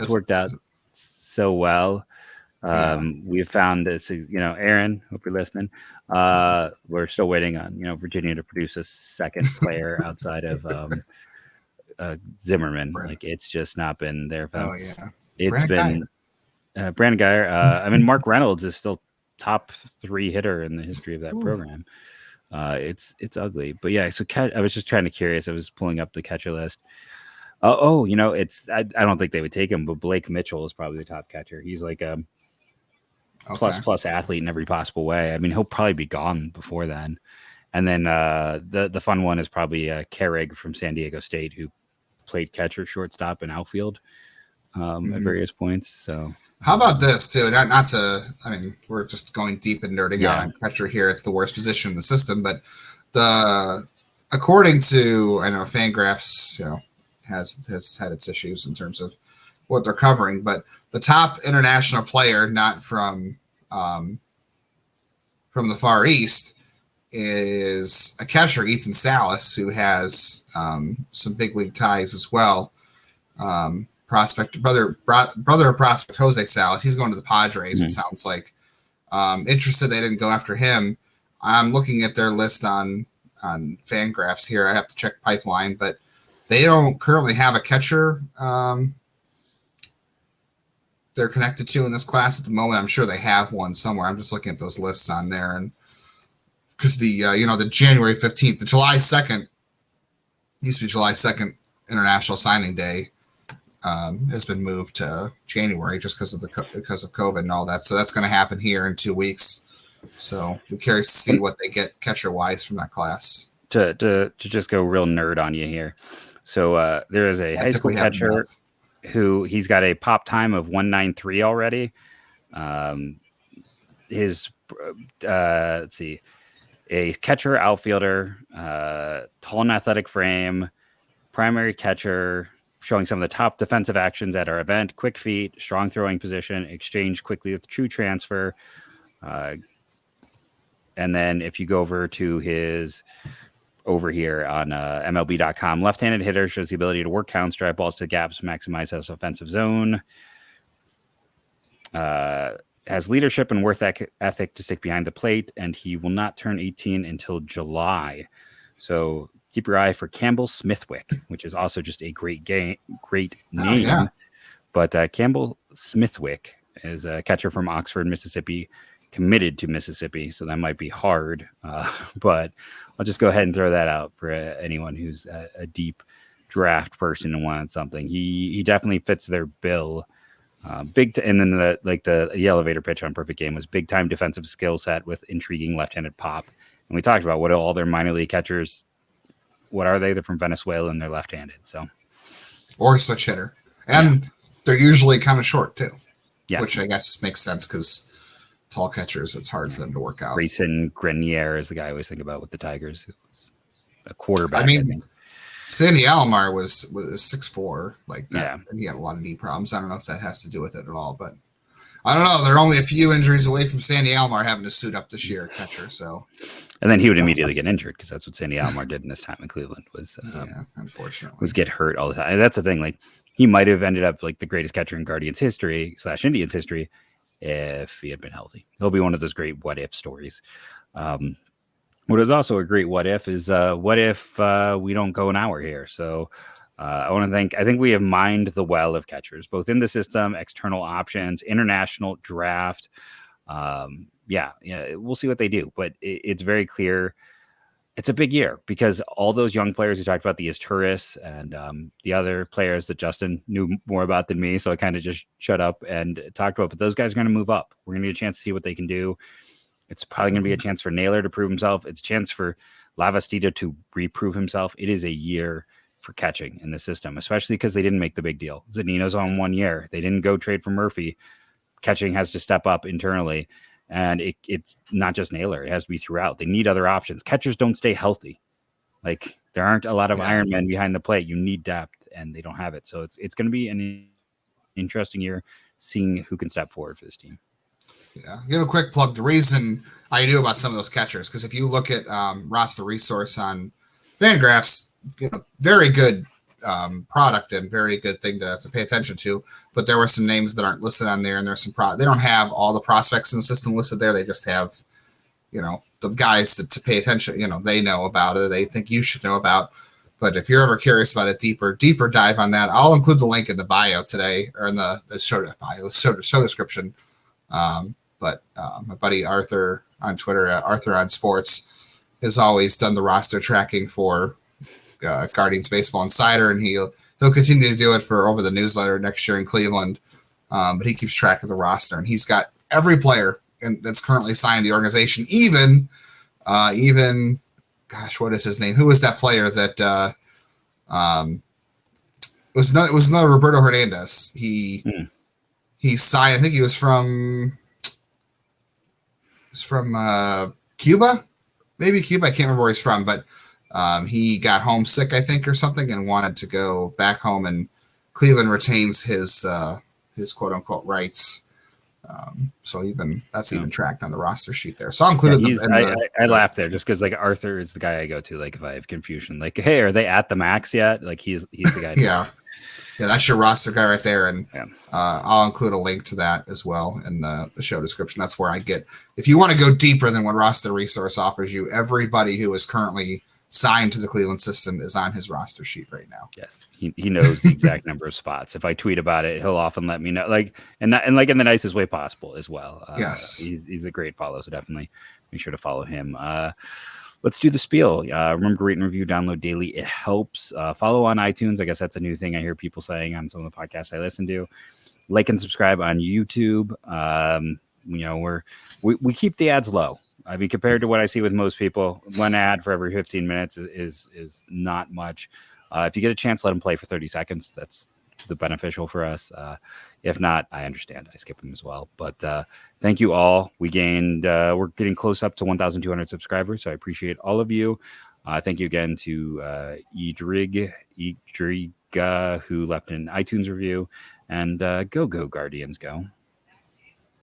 worked out so well. We've found it's, Aaron, hope you're listening. We're still waiting on, Virginia to produce a second player outside of Zimmerman. Brandon. Like it's just not been there. Oh yeah. It's been Brandon Geyer. Mark Reynolds is still top 3 hitter in the history of that program. It's ugly, but yeah. So I was just trying to curious. I was pulling up the catcher list. It's I don't think they would take him, but Blake Mitchell is probably the top catcher. He's like a plus athlete in every possible way. I mean, he'll probably be gone before then. And then the fun one is probably Carrig from San Diego State, who played catcher, shortstop, and outfield at various points. So how about this too? Not to. I mean, we're just going deep and nerding out on catcher here. It's the worst position in the system, but according to Fangraphs, has had its issues in terms of what they're covering, but the top international player, not from the Far East, is a catcher, Ethan Salas, who has some big league ties as well. Brother of prospect Jose Salas, he's going to the Padres. It sounds like. Interested they didn't go after him. I'm looking at their list on Fangraphs here. I have to check Pipeline, but they don't currently have a catcher they're connected to in this class at the moment. I'm sure they have one somewhere. I'm just looking at those lists on there, and because the January 15th, the July 2nd used to be July 2nd International Signing Day. has been moved to January just because of because of COVID and all that. So that's going to happen here in 2 weeks. So we're curious to see what they get catcher wise from that class. To just go real nerd on you here. So there is a high school catcher who he's got a pop time of 193 already. Let's see, a catcher, outfielder, tall and athletic frame, primary catcher, showing some of the top defensive actions at our event: quick feet, strong throwing position, exchange quickly with true transfer. And then if you go over to his over here on MLB.com, left-handed hitter, shows the ability to work counts, drive balls to gaps, maximize his offensive zone. Has leadership and work ethic to stick behind the plate, and he will not turn 18 until July. So keep your eye for Campbell Smithwick, which is also just a great name. Yeah. But Campbell Smithwick is a catcher from Oxford, Mississippi, committed to Mississippi, so that might be hard. But I'll just go ahead and throw that out for anyone who's a deep draft person and wanted something. He definitely fits their bill. And then the elevator pitch on Perfect Game was big time defensive skill set with intriguing left-handed pop. And we talked about what all their minor league catchers, what are they? They're from Venezuela and they're left-handed. So, or switch hitter, and they're usually kind of short too. Yeah, which I guess makes sense because tall catchers, it's hard for them to work out. Grayson Grenier is the guy I always think about with the Tigers, who was a quarterback. I think Sandy Alomar was 6'4", like that. Yeah. And he had a lot of knee problems. I don't know if that has to do with it at all, but I don't know. They're only a few injuries away from Sandy Alomar having to suit up this year, catcher. So, and then he would immediately get injured because that's what Sandy Alomar did in his time in Cleveland. Unfortunately, was get hurt all the time. And that's the thing. Like he might have ended up like the greatest catcher in Guardians history / Indians history if he had been healthy. He'll be one of those great what if stories. What is also a great what if is what if we don't go an hour here. So I think we have mined the well of catchers, both in the system, external options, international draft. We'll see what they do, but it's very clear. It's a big year because all those young players we talked about, the Isturis and the other players that Justin knew more about than me. So I kind of just shut up and talked about, but those guys are going to move up. We're going to get a chance to see what they can do. It's probably going to be a chance for Naylor to prove himself. It's a chance for Lavastida to reprove himself. It is a year for catching in the system, especially because they didn't make the big deal. Zanino's on 1 year. They didn't go trade for Murphy. Catching has to step up internally. And it's not just Naylor. It has to be throughout. They need other options. Catchers don't stay healthy. Like there aren't a lot of Iron Men behind the plate. You need depth, and they don't have it. So it's going to be an interesting year seeing who can step forward for this team. Yeah, give a quick plug. The reason I knew about some of those catchers, because if you look at roster resource on Fangraphs, very good product and very good thing to pay attention to. But there were some names that aren't listed on there, and there's some they don't have all the prospects in the system listed there. They just have, the guys to pay attention. They know about it. They think you should know about. But if you're ever curious about a deeper dive on that, I'll include the link in the bio today, or in the show description. But my buddy Arthur on Twitter, Arthur on Sports, has always done the roster tracking for Guardians Baseball Insider, and he'll continue to do it for over the newsletter next year in Cleveland. But he keeps track of the roster, and he's got every player that's currently signed the organization. Even gosh, what is his name? Who was that player that it was not Roberto Hernandez. He signed. I think he was from Cuba, maybe Cuba. I can't remember where he's from, but he got homesick, I think, or something, and wanted to go back home. And Cleveland retains his quote unquote rights. So even tracked on the roster sheet there. So I'll include I laughed there just because like Arthur is the guy I go to. Like if I have confusion, like, hey, are they at the max yet? Like he's the guy. Yeah, that's your roster guy right there. And I'll include a link to that as well in the show description. That's where I get, if you want to go deeper than what Roster Resource offers you, everybody who is currently signed to the Cleveland system is on his roster sheet right now. Yes. He knows the exact number of spots. If I tweet about it, he'll often let me know, like in the nicest way possible as well. Yes. He's a great follow. So definitely make sure to follow him. let's do the spiel. Remember, rate and review, download daily. It helps. Follow on iTunes. I guess that's a new thing I hear people saying on some of the podcasts I listen to. Like and subscribe on YouTube. We keep the ads low. I mean, compared to what I see with most people, one ad for every 15 minutes is not much. If you get a chance, let them play for 30 seconds. That's the beneficial for us. If not, I understand. I skip them as well. But thank you all. We're getting close up to 1,200 subscribers, so I appreciate all of you. Thank you again to Edriga, who left an iTunes review. And go Guardians, go.